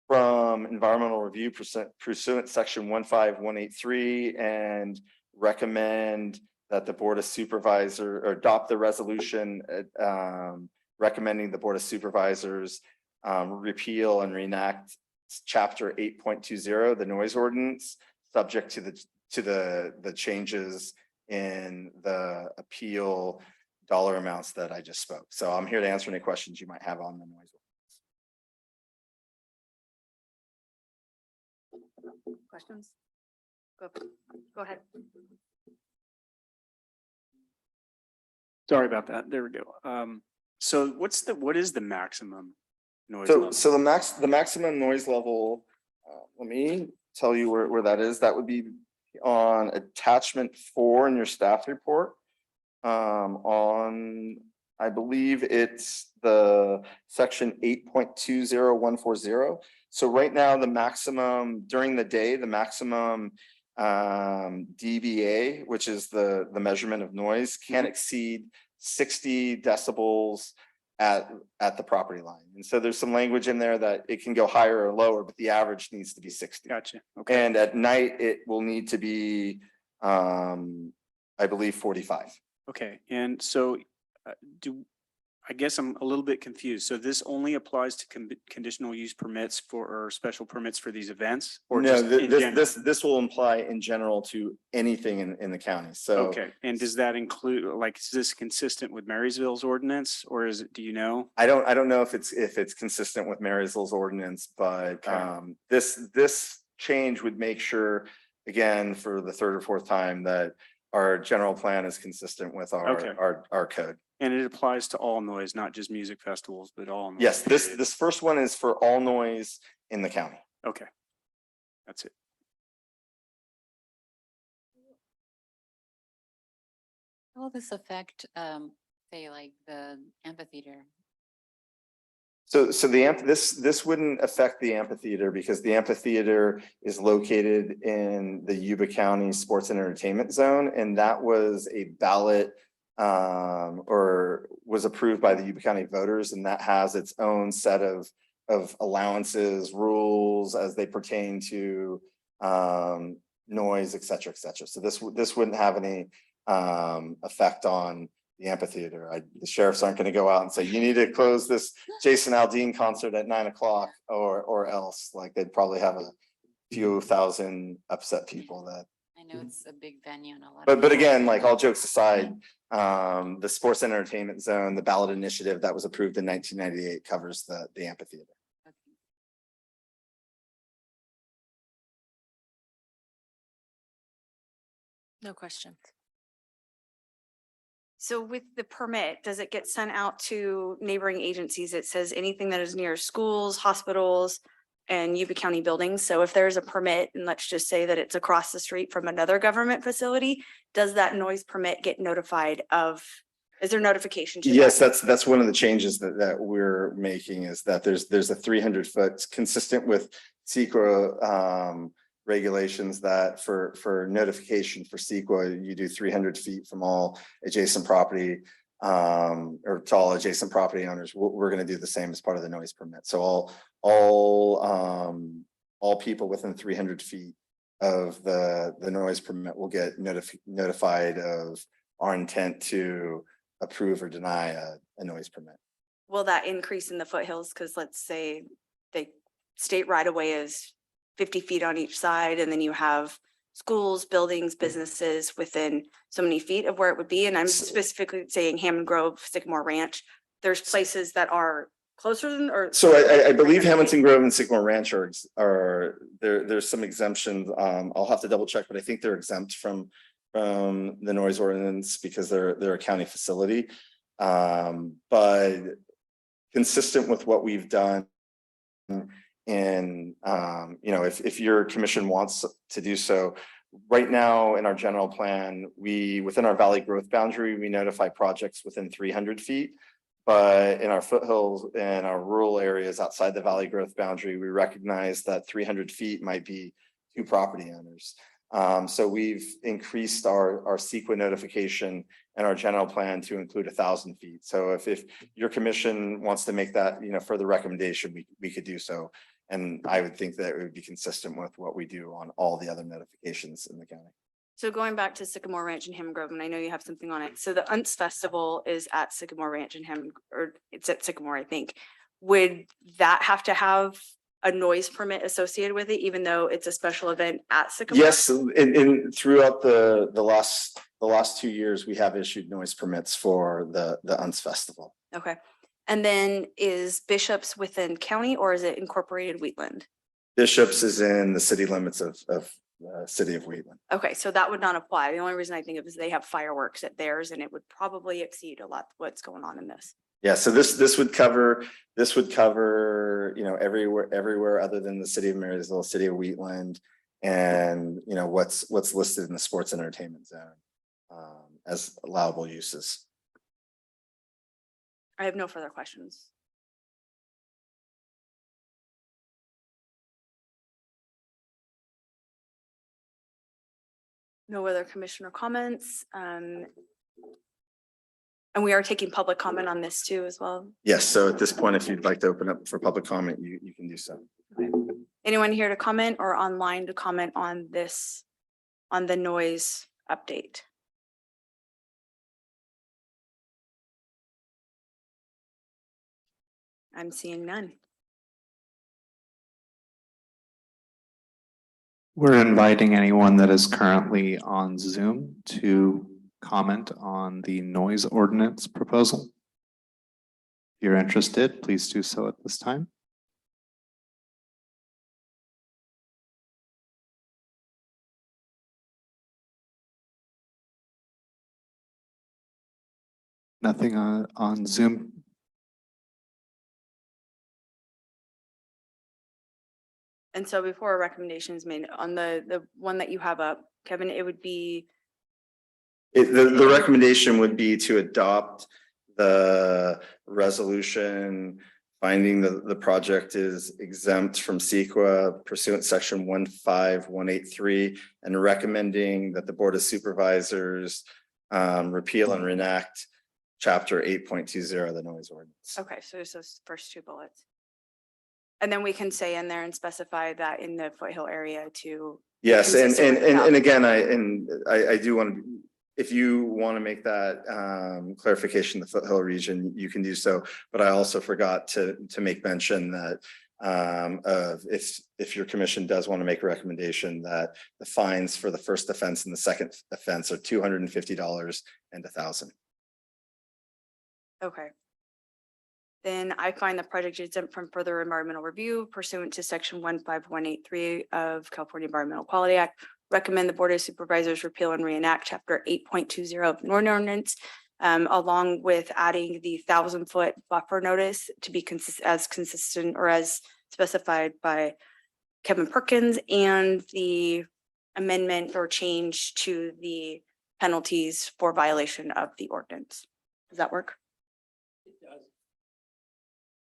from environmental review pursuant section 15183, and recommend that the Board of Supervisors adopt the resolution recommending the Board of Supervisors repeal and reenact chapter 8.20, the noise ordinance, subject to the changes in the appeal dollar amounts that I just spoke. So I'm here to answer any questions you might have on the noise. Questions? Go ahead. Sorry about that. There we go. So what is the maximum noise So, level? so the maximum noise level, let me tell you where that is. That would be on attachment 4 in your staff report. On, I believe it's the section 8.20140. So right now, the maximum during the day, the maximum dBA, which is the measurement of noise, can't exceed 60 decibels at the property line. And so there's some language in there that it can go higher or lower, but the average needs to be 60. Gotcha. Okay. And at night, it will need to be, I believe, 45. Okay. And so I guess I'm a little bit confused. So this only applies to conditional use permits or special permits for these events? Or No, just in general? this will apply in general to anything in the county. So Okay. And does that include, like, is this consistent with Marysville's ordinance, or is it, do you know? I don't know if it's consistent with Marysville's ordinance, but Okay. this change would make sure, again, for the third or fourth time, that our general plan is consistent with Okay. our code. And it applies to all noise, not just music festivals, but all noise. Yes, this first one is for all noise in the county. Okay. That's it. How will this affect, say, like the amphitheater? So this wouldn't affect the amphitheater because the amphitheater is located in the Yuba County Sports and Entertainment Zone, and that was a ballot or was approved by the Yuba County voters, and that has its own set of allowances, rules as they pertain to noise, et cetera, et cetera. So this wouldn't have any effect on the amphitheater. The sheriffs aren't going to go out and say, you need to close this Jason Aldean concert at 9 o'clock or else. Like, they'd probably have a few thousand upset people that. I know it's a big venue and a lot. But again, like, all jokes aside, the sports and entertainment zone, the ballot initiative that was approved in 1998 covers the amphitheater. No questions. So with the permit, does it get sent out to neighboring agencies? It says anything that is near schools, hospitals, and Yuba County buildings. So if there's a permit, and let's just say that it's across the street from another government facility, does that noise permit get notified of, is there notification to that? Yes, that's one of the changes that we're making, is that there's a 300-foot consistent with SEQA regulations, that for notification for CEQA, you do 300 feet from all adjacent property or to all adjacent property owners. We're going to do the same as part of the noise permit. So all people within 300 feet of the noise permit will get notified of our intent to approve or deny a noise permit. Will that increase in the foothills? Because let's say the state right of way is 50 feet on each side, and then you have schools, buildings, businesses within so many feet of where it would be. And I'm specifically saying Hammond Grove, Sycamore Ranch. There's places that are closer than, or. So I believe Hamilton Grove and Sycamore Ranch are there's some exemptions. I'll have to double check, but I think they're exempt from the noise ordinance because they're a county facility. But consistent with what we've done, and if your commission wants to do so, right now in our general plan, within our valley growth boundary, we notify projects within 300 feet. But in our foothills and our rural areas outside the valley growth boundary, we recognize that 300 feet might be 2 property owners. So we've increased our CEQA notification and our general plan to include 1,000 feet. So if your commission wants to make that further recommendation, we could do so. And I would think that it would be consistent with what we do on all the other notifications in the county. So going back to Sycamore Ranch and Hammond Grove, and I know you have something on it. So the UNTS Festival is at Sycamore Ranch and Hammond, or it's at Sycamore, I think. Would that have to have a noise permit associated with it, even though it's a special event at Sycamore? Yes, in throughout the last 2 years, we have issued noise permits for the UNS Festival. Okay. And then is Bishop's within county or is it incorporated Wheatland? Bishop's is in the city limits of city of Wheatland. Okay, so that would not apply. The only reason I think of is they have fireworks at theirs and it would probably exceed a lot what's going on in this. Yeah, so this would cover, you know, everywhere other than the city of Marysville, city of Wheatland, and you know, what's listed in the sports and entertainment zone as allowable uses. I have no further questions. No other commissioner comments. And we are taking public comment on this too as well. Yes, so at this point, if you'd like to open up for public comment, you can do so. Anyone here to comment or online to comment on this, on the noise update? I'm seeing none. We're inviting anyone that is currently on Zoom to comment on the noise ordinance proposal. If you're interested, please do so at this time. Nothing on Zoom. And so before a recommendation is made on the one that you have up, Kevin, it would be, The recommendation would be to adopt the resolution finding the project is exempt from CEQA pursuant section 15183 and recommending that the Board of Supervisors repeal and reenact chapter 8.20 of the noise ordinance. okay, so there's those first two bullets. And then we can say in there and specify that in the foothill area to. Yes, consistent with that. and again, I do want to, if you want to make that clarification, the foothill region, you can do so. But I also forgot to make mention that if your commission does want to make a recommendation that the fines for the first offense and the second offense are $250 and $1,000. Okay. Then I find the project exempt from further environmental review pursuant to section 15183 of California Environmental Quality Act. Recommend the Board of Supervisors repeal and reenact chapter 8.20 of the Northern Ordinance, along with adding the 1,000-foot buffer notice to be consistent or as specified by Kevin Perkins, and the amendment or change to the penalties for violation of the ordinance. Does that work?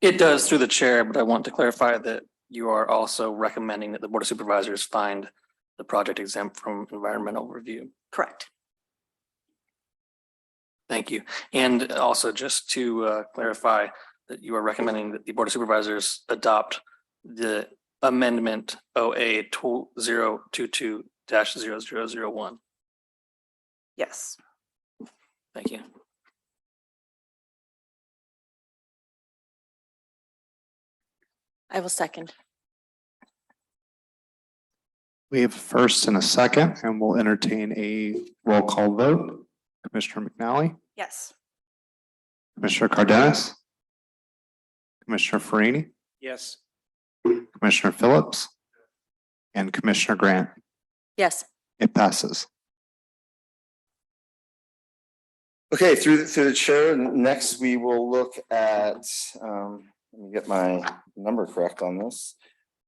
It does through the chair, but I want to clarify that you are also recommending that the Board of Supervisors find the project exempt from environmental review. Correct. Thank you. And also just to clarify that you are recommending that the Board of Supervisors adopt the amendment OA 2022-0001. Yes. Thank you. I will second. We have a first and a second, and we'll entertain a roll call vote. Commissioner McNally, Yes. Commissioner Cardenas, Commissioner Farini, Yes. Commissioner Phillips, and Commissioner Grant. Yes. It passes. Okay, through the chair, next we will look at, let me get my number correct on this.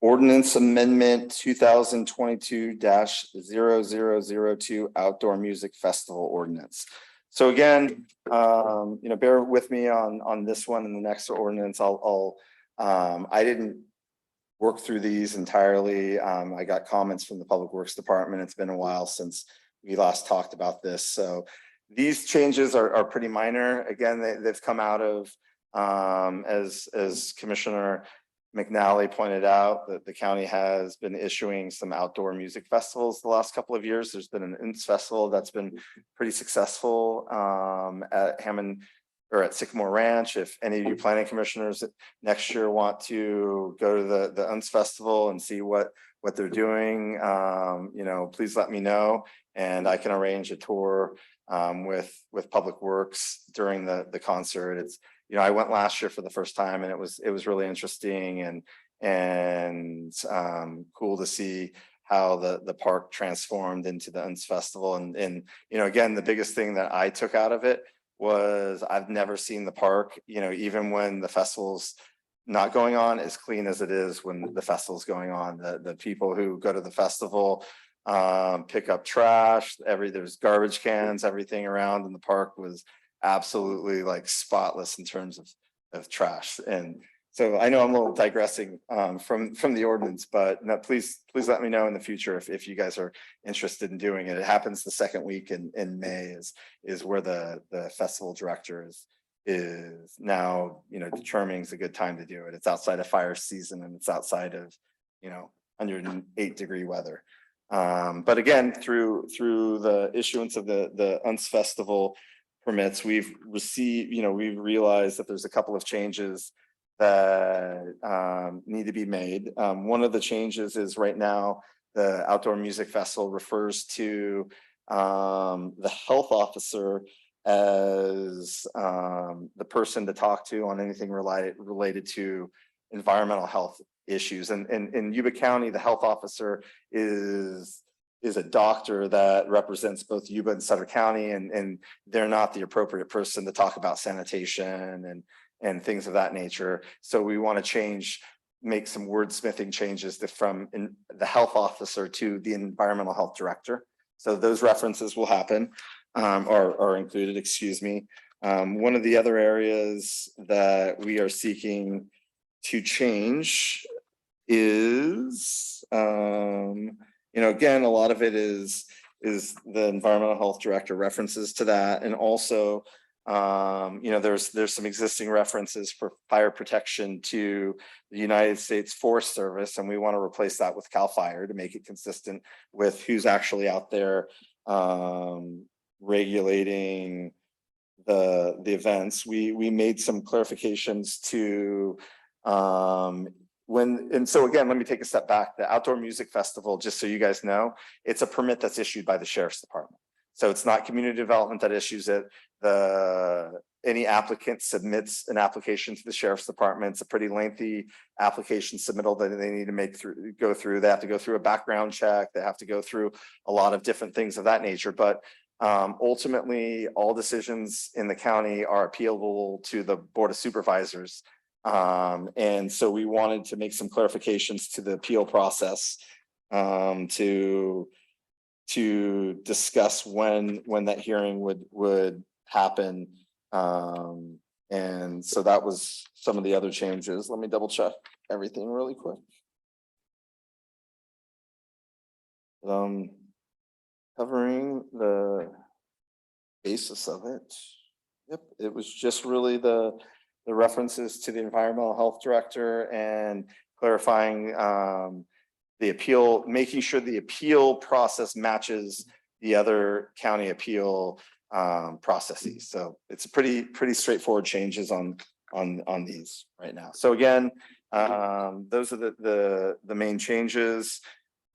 Ordinance Amendment 2022-0002 Outdoor Music Festival Ordinance. So again, bear with me on this one and the next ordinance. I didn't work through these entirely. I got comments from the Public Works Department. It's been a while since we last talked about this. So these changes are pretty minor. Again, they've come out of, as Commissioner McNally pointed out, that the county has been issuing some outdoor music festivals the last couple of years. There's been an INS festival that's been pretty successful at Hammond or at Sycamore Ranch. If any of you planning commissioners next year want to go to the UNS Festival and see what they're doing, you know, please let me know, and I can arrange a tour with Public Works during the concert. It's, you know, I went last year for the first time, and it was really interesting and cool to see how the park transformed into the UNS Festival. And you know, again, the biggest thing that I took out of it was I've never seen the park, you know, even when the festival's not going on, as clean as it is when the festival's going on. The people who go to the festival pick up trash, there's garbage cans, everything around in the park was absolutely like spotless in terms of trash. And so I know I'm a little digressing from the ordinance, but no, please let me know in the future if you guys are interested in doing it. It happens the second week in May is where the festival director is now, you know, determining is a good time to do it. It's outside of fire season, and it's outside of, you know, 108-degree weather. But again, through the issuance of the UNS Festival permits, we've realized that there's a couple of changes that need to be made. One of the changes is right now the Outdoor Music Festival refers to the health officer as the person to talk to on anything related to environmental health issues. And in Yuba County, the health officer is a doctor that represents both Yuba and Sutter County, and they're not the appropriate person to talk about sanitation and things of that nature. So we want to make some wordsmithing changes from the health officer to the environmental health director. So those references will happen, are included, excuse me. One of the other areas that we are seeking to change is, you know, again, a lot of it is the environmental health director references to that. And also, you know, there's some existing references for fire protection to the United States Forest Service, and we want to replace that with CAL FIRE to make it consistent with who's actually out there regulating the events. We made some clarifications to so again, let me take a step back. The Outdoor Music Festival, just so you guys know, it's a permit that's issued by the Sheriff's Department. So it's not community development that issues it. Any applicant submits an application to the Sheriff's Department. It's a pretty lengthy application submittal that they need to go through. They have to go through a background check. They have to go through a lot of different things of that nature. But ultimately, all decisions in the county are appealable to the Board of Supervisors. And so we wanted to make some clarifications to the appeal process to discuss when that hearing would happen. And so that was some of the other changes. Let me double check everything really quick. Covering the basis of it. Yep, it was just really the references to the environmental health director and clarifying the appeal, making sure the appeal process matches the other county appeal processes. So it's a pretty straightforward changes on these right now. So again, those are the main changes,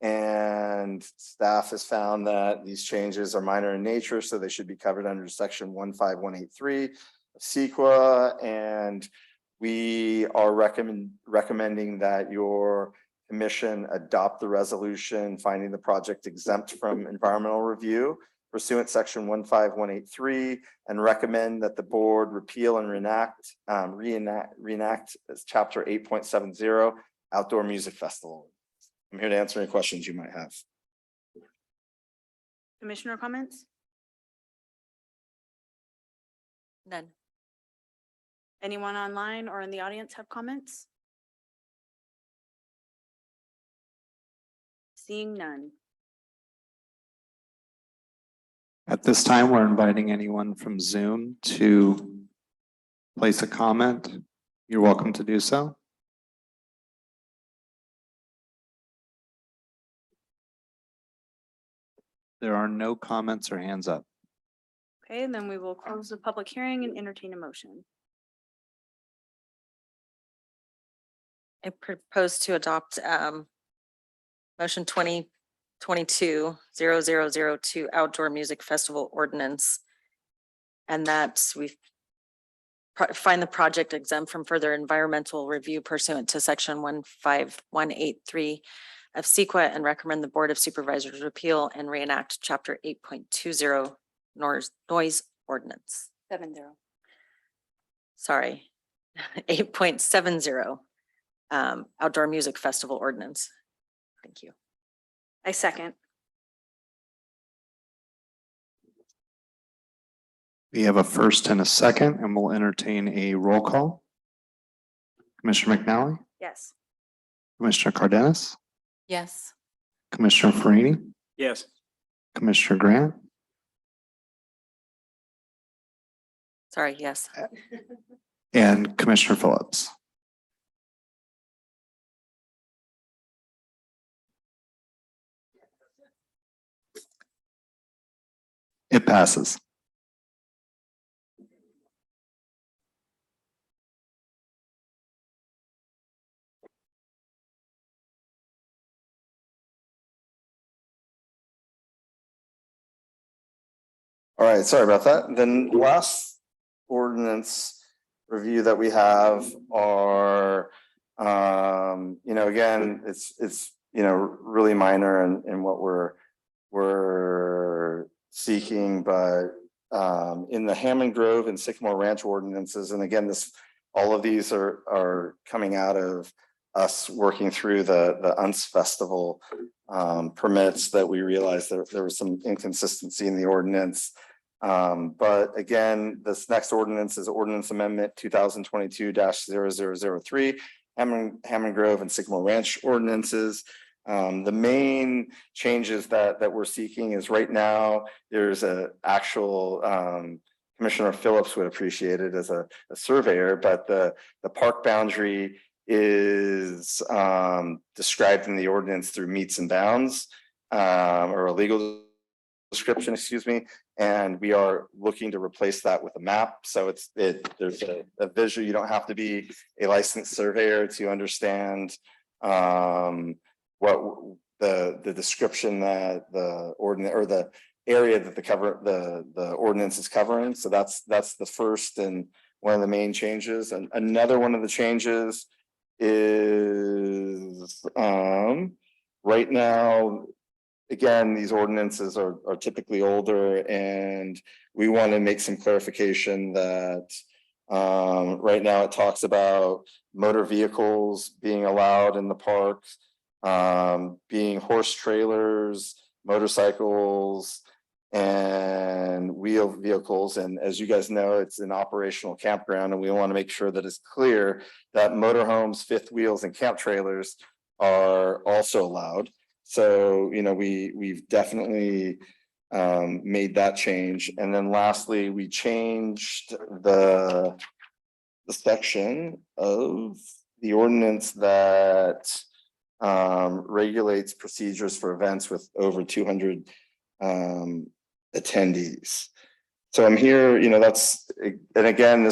and staff has found that these changes are minor in nature, so they should be covered under section 15183 of CEQA, and we are recommending that your commission adopt the resolution finding the project exempt from environmental review pursuant section 15183, and recommend that the board repeal and reenact as chapter 8.70 Outdoor Music Festival. I'm here to answer any questions you might have. Commissioner comments? None. Anyone online or in the audience have comments? Seeing none. At this time, we're inviting anyone from Zoom to place a comment. You're welcome to do so. There are no comments or hands up. Okay, and then we will close the public hearing and entertain a motion. I propose to adopt motion 2022-0002 outdoor music festival ordinance. And that we find the project exempt from further environmental review pursuant to section 15183 of CEQA and recommend the Board of Supervisors repeal and reenact chapter 8.20 noise ordinance. 7-0. Sorry, 8.70 outdoor music festival ordinance. Thank you. I second. We have a first and a second, and we'll entertain a roll call. Commissioner McNally, Yes. Commissioner Cardenas, Yes. Commissioner Farini, Yes. Commissioner Grant, Sorry, yes. and Commissioner Phillips. It passes. All right, sorry about that. Then last ordinance review that we have are, again, it's, really minor in what we're seeking, but in the Hammond Grove and Sycamore Ranch ordinances, and again, all of these are coming out of us working through the UNS Festival permits that we realized there was some inconsistency in the ordinance. But again, this next ordinance is ordinance amendment 2022-0003, Hammond Grove and Sycamore Ranch ordinances. The main changes that we're seeking is right now, there's a actual, Commissioner Phillips would appreciate it as a surveyor, but the park boundary is described in the ordinance through meets and bounds, or a legal description, excuse me, and we are looking to replace that with a map. So there's a visual. You don't have to be a licensed surveyor to understand what the description that the ordinance or the area that the ordinance is covering. So that's the first and one of the main changes. And another one of the changes is right now, again, these ordinances are typically older, and we want to make some clarification that right now it talks about motor vehicles being allowed in the park, being horse trailers, motorcycles, and wheel vehicles. And as you guys know, it's an operational campground, and we want to make sure that it's clear that motorhomes, fifth wheels, and camp trailers are also allowed. So, we've definitely made that change. And then lastly, we changed the section of the ordinance that regulates procedures for events with over 200 attendees. So I'm here, and again,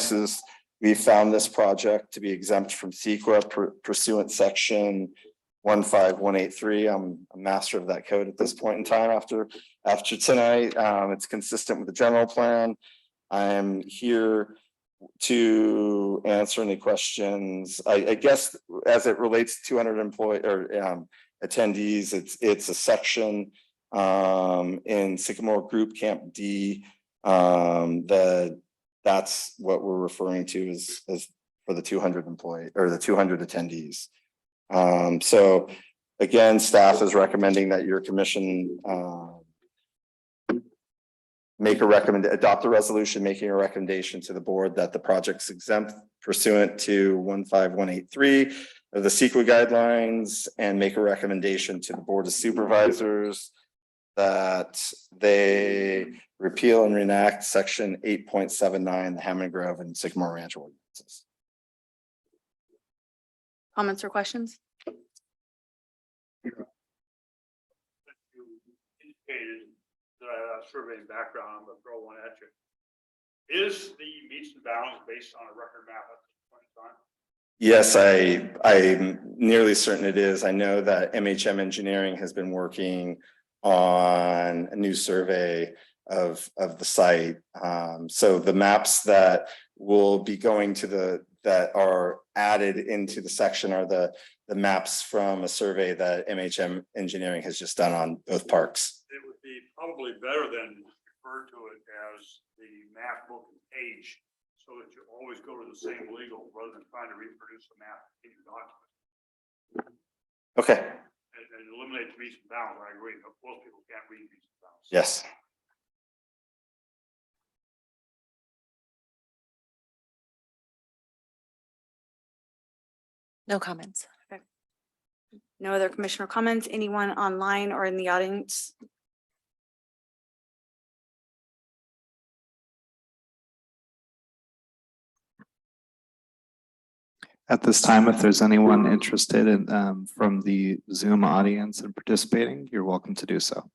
we found this project to be exempt from CEQA pursuant section 15183. I'm a master of that code at this point in time after tonight. It's consistent with the general plan. I'm here to answer any questions. I guess as it relates to 200 employee or attendees, it's a section in Sycamore Group Camp D that's what we're referring to as for the 200 employee or the 200 attendees. So again, staff is recommending that your commission adopt a resolution making a recommendation to the board that the project's exempt pursuant to 15183 of the CEQA guidelines, and make a recommendation to the Board of Supervisors that they repeal and reenact section 8.79, the Hammond Grove and Sycamore Ranch ordinances. Comments or questions? that I have a surveying background, I'm gonna throw one at you. Is the meets and bounds based on a record map at this point in time? Yes, I'm nearly certain it is. I know that MHM Engineering has been working on a new survey of the site. So the maps that will be going to that are added into the section are the maps from a survey that MHM Engineering has just done on both parks. It would be probably better than refer to it as the map book and page, so that you always go to the same legal rather than trying to reproduce the map in your document. Okay, And eliminate the meets and bounds, I agree, but most people can't read meets and bounds. yes. No comments. No other commissioner comments? Anyone online or in the audience? At this time, if there's anyone interested in, from the Zoom audience and participating, you're welcome to do so.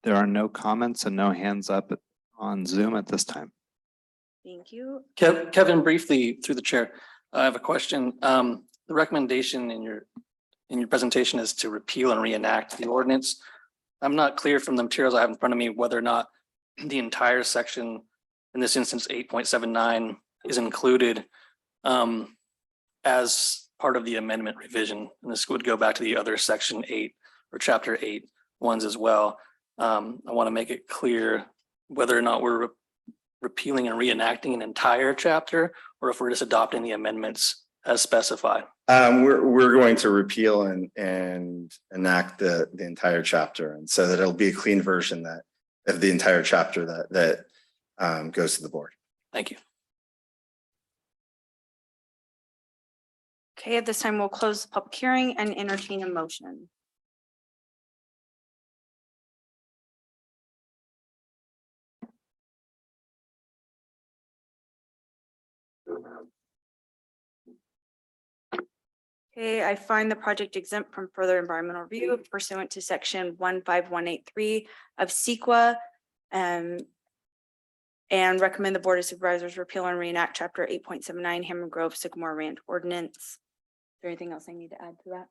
There are no comments and no hands up on Zoom at this time. Thank you. Kevin, briefly through the chair, I have a question. The recommendation in your presentation is to repeal and reenact the ordinance. I'm not clear from the materials I have in front of me whether or not the entire section, in this instance 8.79, is included as part of the amendment revision. And this would go back to the other section 8 or chapter 8 ones as well. I want to make it clear whether or not we're repealing and reenacting an entire chapter, or if we're just adopting the amendments as specified. We're going to repeal and enact the entire chapter, and so that it'll be a clean version that of the entire chapter that goes to the board. Thank you. Okay, at this time, we'll close the public hearing and entertain a motion. Okay, I find the project exempt from further environmental review pursuant to section 15183 of CEQA. And recommend the Board of Supervisors repeal and reenact chapter 8.79 Hammond Grove Sycamore Ranch Ordinance. Is there anything else I need to add to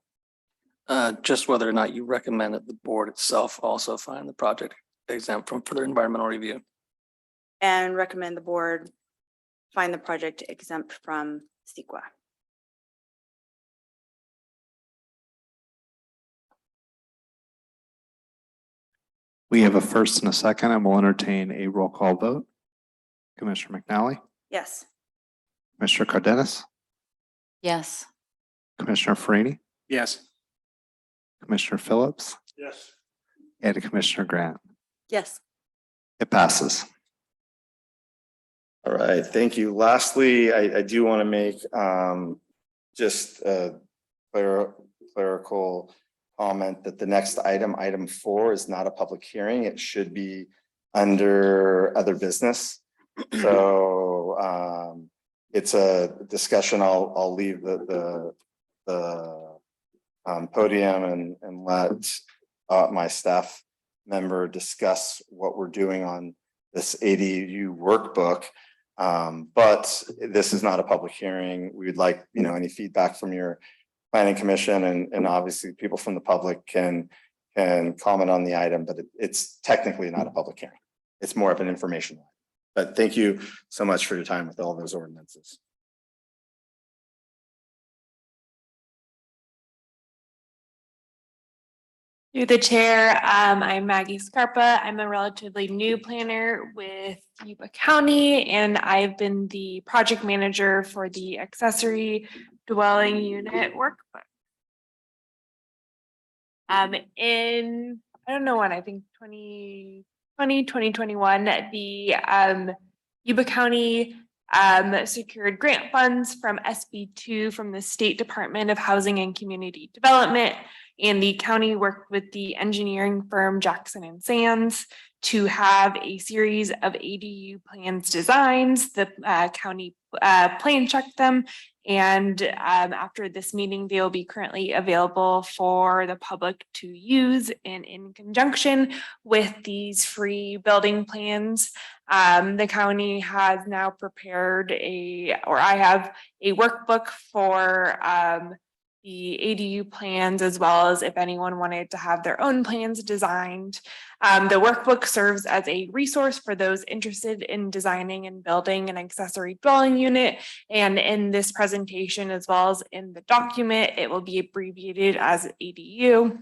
that? Just whether or not you recommend that the board itself also find the project exempt from further environmental review. And recommend the board find the project exempt from CEQA. We have a first and a second, and we'll entertain a roll call vote. Commissioner McNally, Yes. Commissioner Cardenas, Yes. Commissioner Farini, Yes. Commissioner Phillips, Yes. and Commissioner Grant. Yes. It passes. All right, thank you. Lastly, I do want to make just a clerical comment that the next item 4 is not a public hearing. It should be under other business. So it's a discussion. I'll leave the podium and let my staff member discuss what we're doing on this ADU workbook. But this is not a public hearing. We would like, any feedback from your planning commission, and obviously people from the public can comment on the item, but it's technically not a public hearing. It's more of an information. But thank you so much for your time with all those ordinances. Through the chair, I'm Maggie Scarpa. I'm a relatively new planner with Yuba County, and I've been the project manager for the accessory dwelling unit workbook. In, I don't know when, I think 2021, the Yuba County secured grant funds from SB2 from the State Department of Housing and Community Development. And the county worked with the engineering firm Jackson and Sands to have a series of ADU plans designs. The county plan checked them And after this meeting, they will be currently available for the public to use and in conjunction with these free building plans. The county has now prepared I have a workbook for the ADU plans, as well as if anyone wanted to have their own plans designed. The workbook serves as a resource for those interested in designing and building an accessory dwelling unit. And in this presentation, as well as in the document, it will be abbreviated as ADU.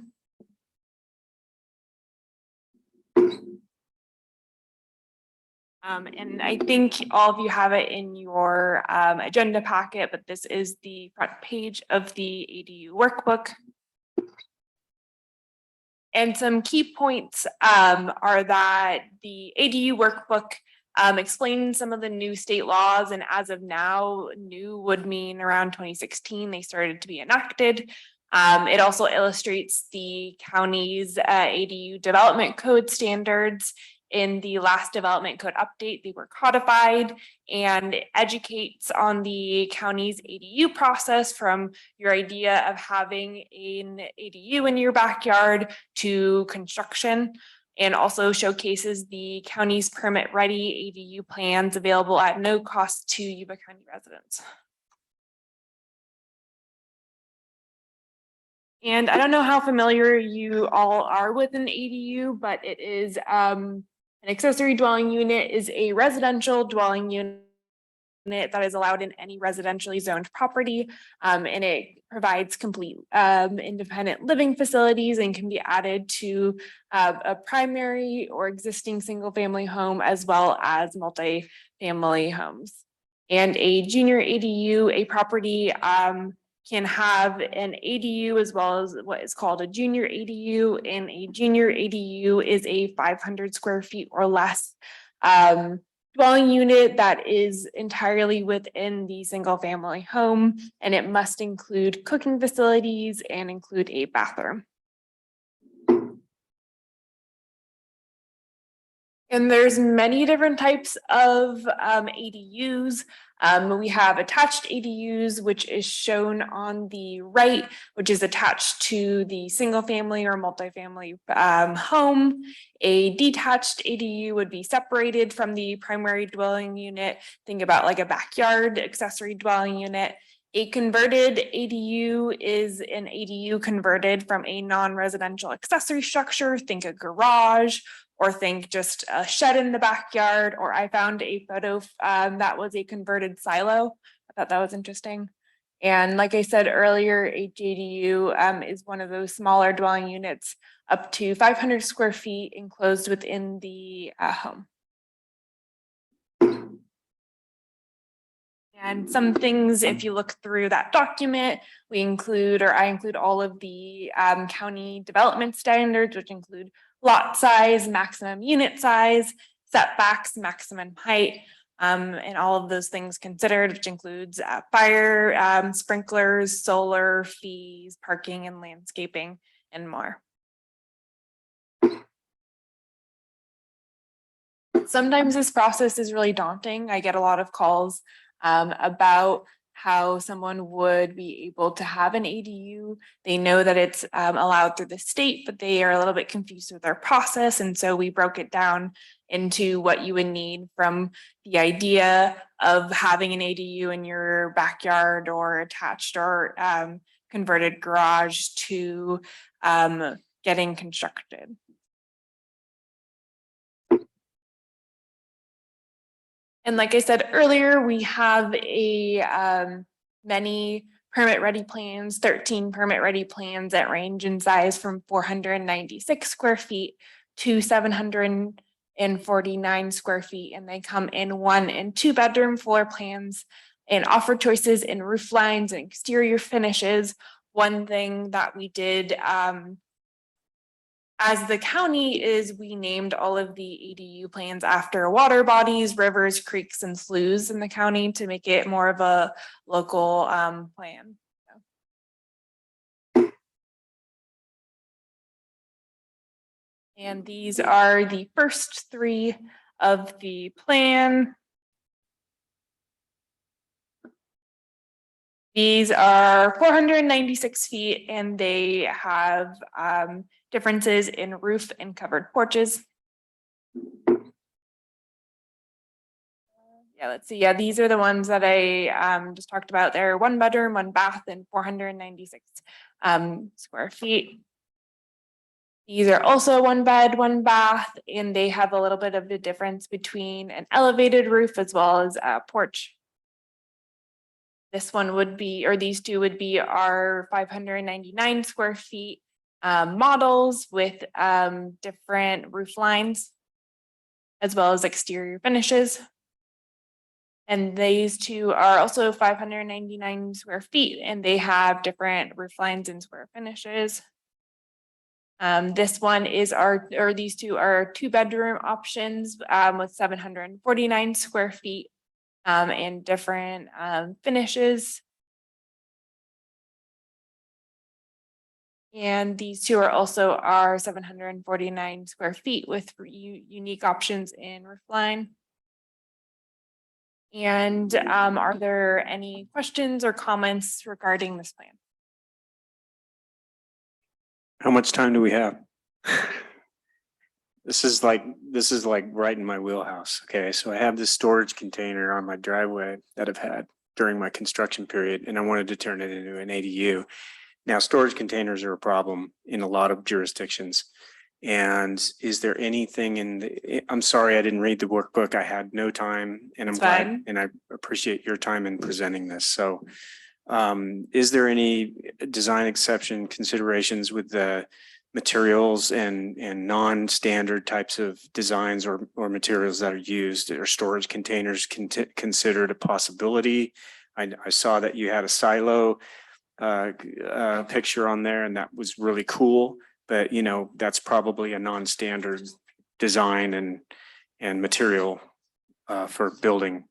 And I think all of you have it in your agenda packet, but this is the front page of the ADU workbook. And some key points are that the ADU workbook explains some of the new state laws, and as of now, new would mean around 2016 they started to be enacted. It also illustrates the county's ADU development code standards. In the last development code update, they were codified, and educates on the county's ADU process, from your idea of having an ADU in your backyard to construction, and also showcases the county's permit ready ADU plans available at no cost to Yuba County residents. And I don't know how familiar you all are with an ADU, but it is an accessory dwelling unit is a residential dwelling unit that is allowed in any residentially zoned property, and it provides complete independent living facilities and can be added to a primary or existing single family home, as well as multi-family homes. And a junior ADU, a property can have an ADU as well as what is called a junior ADU, and a junior ADU is a 500 square feet or less dwelling unit that is entirely within the single family home, and it must include cooking facilities and include a bathroom. And there's many different types of ADUs. We have attached ADUs, which is shown on the right, which is attached to the single family or multifamily home. A detached ADU would be separated from the primary dwelling unit. Think about like a backyard accessory dwelling unit. A converted ADU is an ADU converted from a non-residential accessory structure. Think a garage, or think just a shed in the backyard. Or I found a photo that was a converted silo. I thought that was interesting. And like I said earlier, a JDU is one of those smaller dwelling units up to 500 square feet enclosed within the home. And some things, if you look through that document, we include, or I include, all of the county development standards, which include lot size, maximum unit size, setbacks, maximum height, and all of those things considered, which includes fire, sprinklers, solar, fees, parking and landscaping, and more. Sometimes this process is really daunting. I get a lot of calls about how someone would be able to have an ADU. They know that it's allowed through the state, but they are a little bit confused with their process. And so we broke it down into what you would need, from the idea of having an ADU in your backyard or attached or converted garage to getting constructed. And like I said earlier, we have many permit ready plans, 13 permit ready plans that range in size from 496 square feet to 749 square feet. And they come in 1- and 2-bedroom floor plans and offer choices in roof lines and exterior finishes. One thing that we did as the county is we named all of the ADU plans after water bodies, rivers, creeks, and sloughs in the county to make it more of a local plan. And these are the first 3 of the plan. These are 496 feet and they have differences in roof and covered porches. Yeah, let's see. Yeah, these are the ones that I just talked about. They're 1 bedroom, 1 bath, and 496 square feet. These are also 1 bed, 1 bath, and they have a little bit of a difference between an elevated roof as well as a porch. This one would be, or these two would be our 599 square feet models with different roof lines as well as exterior finishes. And these two are also 599 square feet and they have different roof lines and square finishes. This one is these two are 2 bedroom options with 749 square feet and different finishes. And these two are also our 749 square feet with unique options in roof line. And are there any questions or comments regarding this plan? How much time do we have? This is like right in my wheelhouse. Okay, so I have this storage container on my driveway that I've had during my construction period, and I wanted to turn it into an ADU. Now, storage containers are a problem in a lot of jurisdictions. And is there anything in the, I'm sorry, I didn't read the workbook. I had no time and I'm That's glad, fine. and I appreciate your time in presenting this. So is there any design exception considerations with the materials and non-standard types of designs or materials that are used? Are storage containers considered a possibility? I saw that you had a silo picture on there and that was really cool. But you know, that's probably a non-standard design and material for building.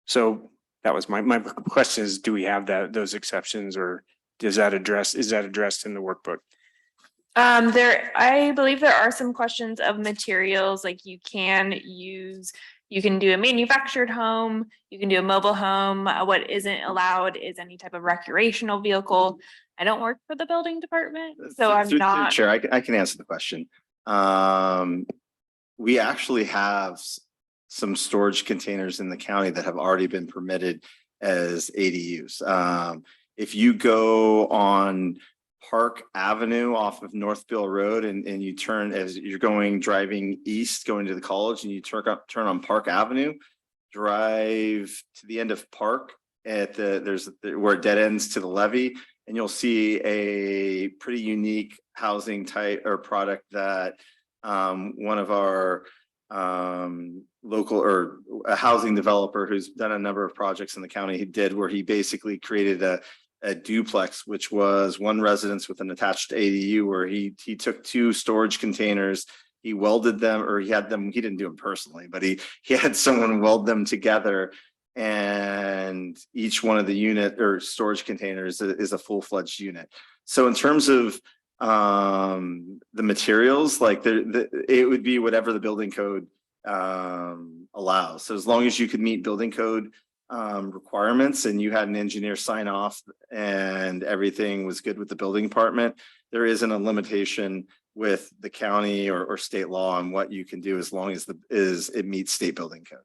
So that was my question is, do we have those exceptions, or is that addressed in the workbook? I believe there are some questions of materials, like you can do a manufactured home, you can do a mobile home. What isn't allowed is any type of recreational vehicle. I don't work for the building department, so I'm Through the not. Chair, I can answer the question. We actually have some storage containers in the county that have already been permitted as ADUs. If you go on Park Avenue off of Northville Road and you turn as you're driving east, going to the college, and you turn on Park Avenue, drive to the end of Park at where it dead ends to the levee, and you'll see a pretty unique housing type or product that one of our local or a housing developer who's done a number of projects in the county did, where he basically created a duplex, which was 1 residence with an attached ADU, where he took 2 storage containers, he welded them, or he didn't do them personally, but he had someone weld them together, and each one of the unit or storage containers is a full-fledged unit. So in terms of the materials, like it would be whatever the building code allows. So as long as you could meet building code requirements and you had an engineer sign off and everything was good with the building department, there isn't a limitation with the county or state law on what you can do as long as it meets state building code.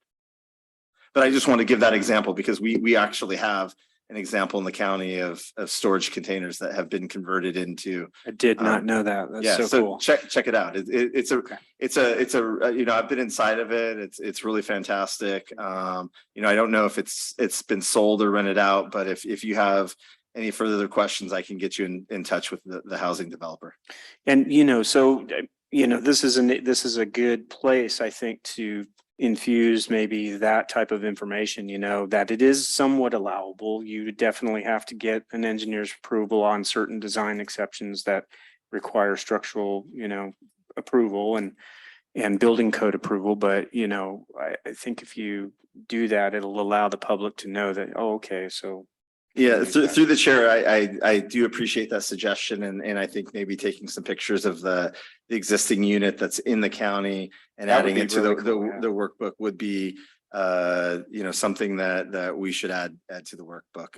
But I just want to give that example because we actually have an example in the county of storage containers that have been converted into. I did not know that. That's so cool. Check it out. It's a you know, I've been inside of it. It's really fantastic. You know, I don't know if it's been sold or rented out, but if you have any further questions, I can get you in touch with the housing developer. And you know, so you know, this is a good place, I think, to infuse maybe that type of information, you know, that it is somewhat allowable. You definitely have to get an engineer's approval on certain design exceptions that require structural, you know, approval and building code approval. But, you know, I think if you do that, it'll allow the public to know that, oh, okay, so. Yeah, through the chair, I do appreciate that suggestion, and I think maybe taking some pictures of the existing unit that's in the county and adding it to the workbook would be something that we should add to the workbook.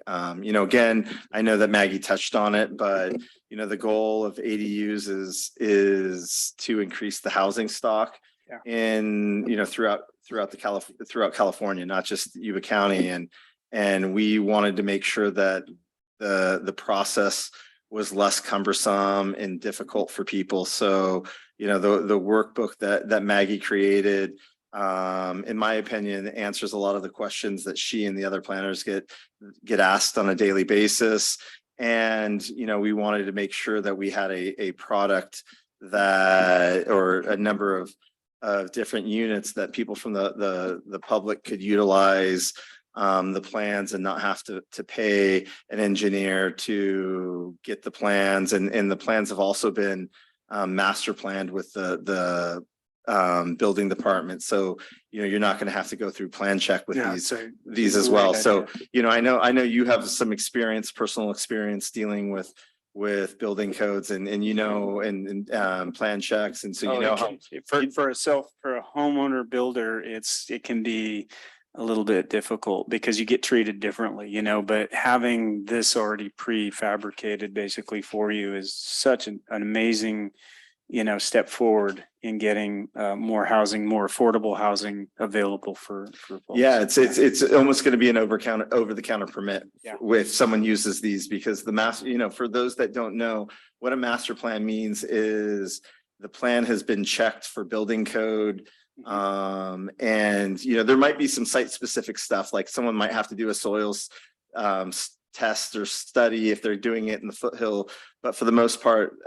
Again, I know that Maggie touched on it, but the goal of ADUs is to increase the housing stock throughout California, not just Yuba County. And we wanted to make sure that the process was less cumbersome and difficult for people. So, the workbook that Maggie created, in my opinion, answers a lot of the questions that she and the other planners get asked on a daily basis. And, we wanted to make sure that we had a product or a number of different units that people from the public could utilize the plans and not have to pay an engineer to get the plans. And the plans have also been master planned with the building department. So, you're not going to have to go through plan check with these as well. So, I know you have some personal experience dealing with building codes and plan checks. And so, For a homeowner builder, it can be a little bit difficult because you get treated differently, but having this already prefabricated basically for you is such an amazing, step forward in getting more affordable housing available for folks. Yeah, it's almost going to be an over the counter permit if someone uses these, because the master, for those that don't know, what a master plan means is the plan has been checked for building code. And there might be some site specific stuff, like someone might have to do a soils test or study if they're doing it in the foothill, but for the most part,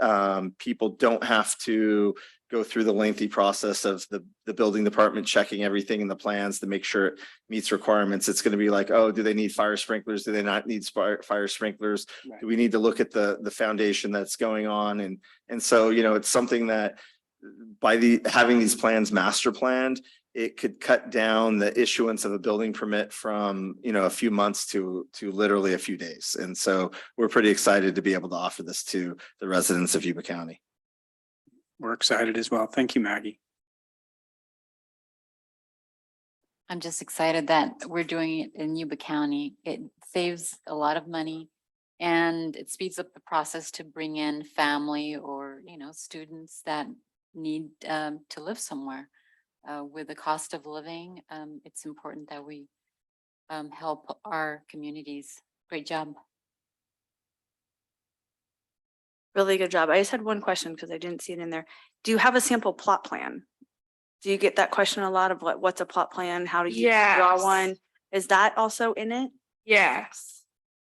people don't have to go through the lengthy process of the building department checking everything in the plans to make sure it meets requirements. It's going to be like, oh, do they need fire sprinklers? Do they not need fire sprinklers? Right. Do we need to look at the foundation that's going on? And so, it's something that by having these plans master planned, it could cut down the issuance of a building permit from, a few months to literally a few days. And so we're pretty excited to be able to offer this to the residents of Yuba County. We're excited as well. Thank you, Maggie. I'm just excited that we're doing it in Yuba County. It saves a lot of money and it speeds up the process to bring in family or, students that need to live somewhere. With the cost of living, it's important that we help our communities. Great job. Really good job. I just had one question because I didn't see it in there. Do you have a sample plot plan? Do you get that question a lot of what's a plot plan? How do you draw Yes. one? Is that also in it? Yes.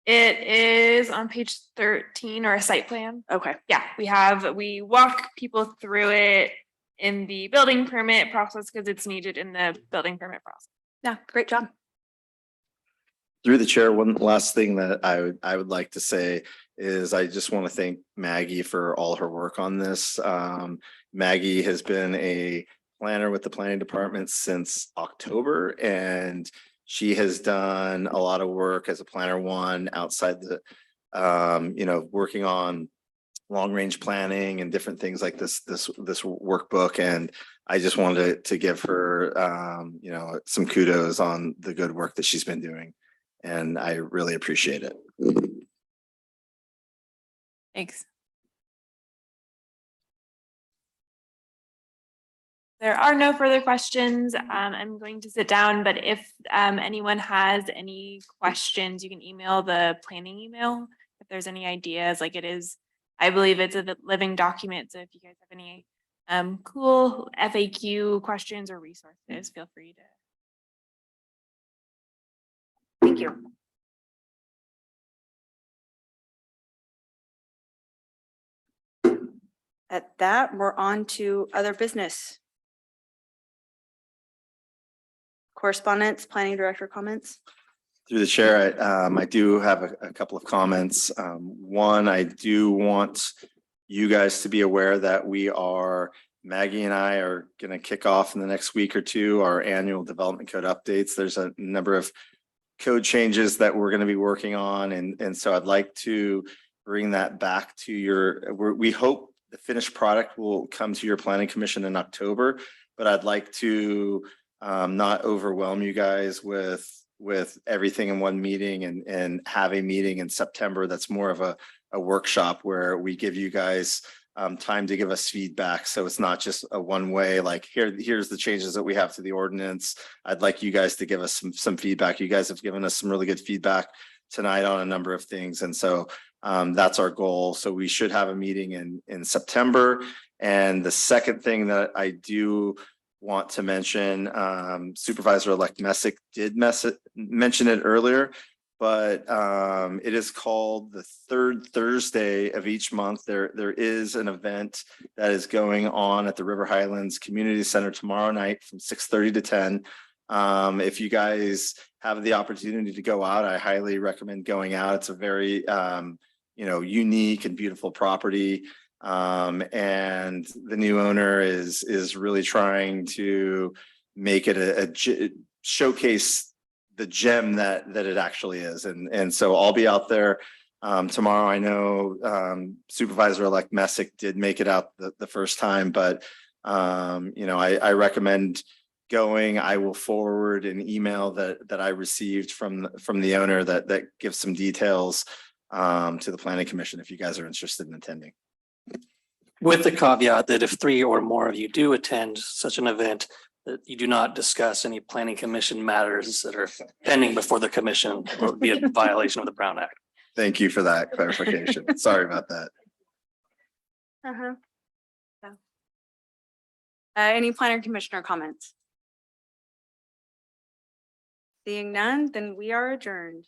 It is on page 13 or a site plan. Okay. Yeah, we walk people through it in the building permit process because it's needed in the building permit process. Yeah, great job. Through the chair, one last thing that I would like to say is I just want to thank Maggie for all her work on this. Maggie has been a planner with the planning department since October, and she has done a lot of work as a planner outside the, working on long range planning and different things like this workbook. And I just wanted to give her, some kudos on the good work that she's been doing. And I really appreciate it. Thanks. There are no further questions. I'm going to sit down, but if anyone has any questions, you can email the planning email if there's any ideas. Like it is, I believe it's a living document. So if you guys have any cool FAQ questions or resources, feel free to. Thank you. At that, we're on to other business. Correspondence, planning director comments. Through the chair, I do have a couple of comments. One, I do want you guys to be aware that Maggie and I are going to kick off in the next week or two our annual development code updates. There's a number of code changes that we're going to be working on. And so I'd like to bring that back to we hope the finished product will come to your planning commission in October, but I'd like to not overwhelm you guys with everything in one meeting and have a meeting in September that's more of a workshop where we give you guys time to give us feedback. So it's not just a one way, like here's the changes that we have to the ordinance. I'd like you guys to give us some feedback. You guys have given us some really good feedback tonight on a number of things. And so that's our goal. So we should have a meeting in September. And the second thing that I do want to mention, Supervisor-elect Messick did mention it earlier, but it is called the third Thursday of each month. There is an event that is going on at the River Highlands Community Center tomorrow night from 6:30 to 10. If you guys have the opportunity to go out, I highly recommend going out. It's a very unique and beautiful property. And the new owner is really trying to make it showcase the gem that it actually is. And so I'll be out there tomorrow. I know Supervisor-elect Messick did make it out the first time, but I recommend going. I will forward an email that I received from the owner that gives some details to the Planning Commission if you guys are interested in attending. With the caveat that if 3 or more of you do attend such an event, that you do not discuss any planning commission matters that are pending before the commission, or it would be a violation of the Brown Act. Thank you for that clarification. Sorry about that. Any planner commissioner comments? Seeing none, then we are adjourned.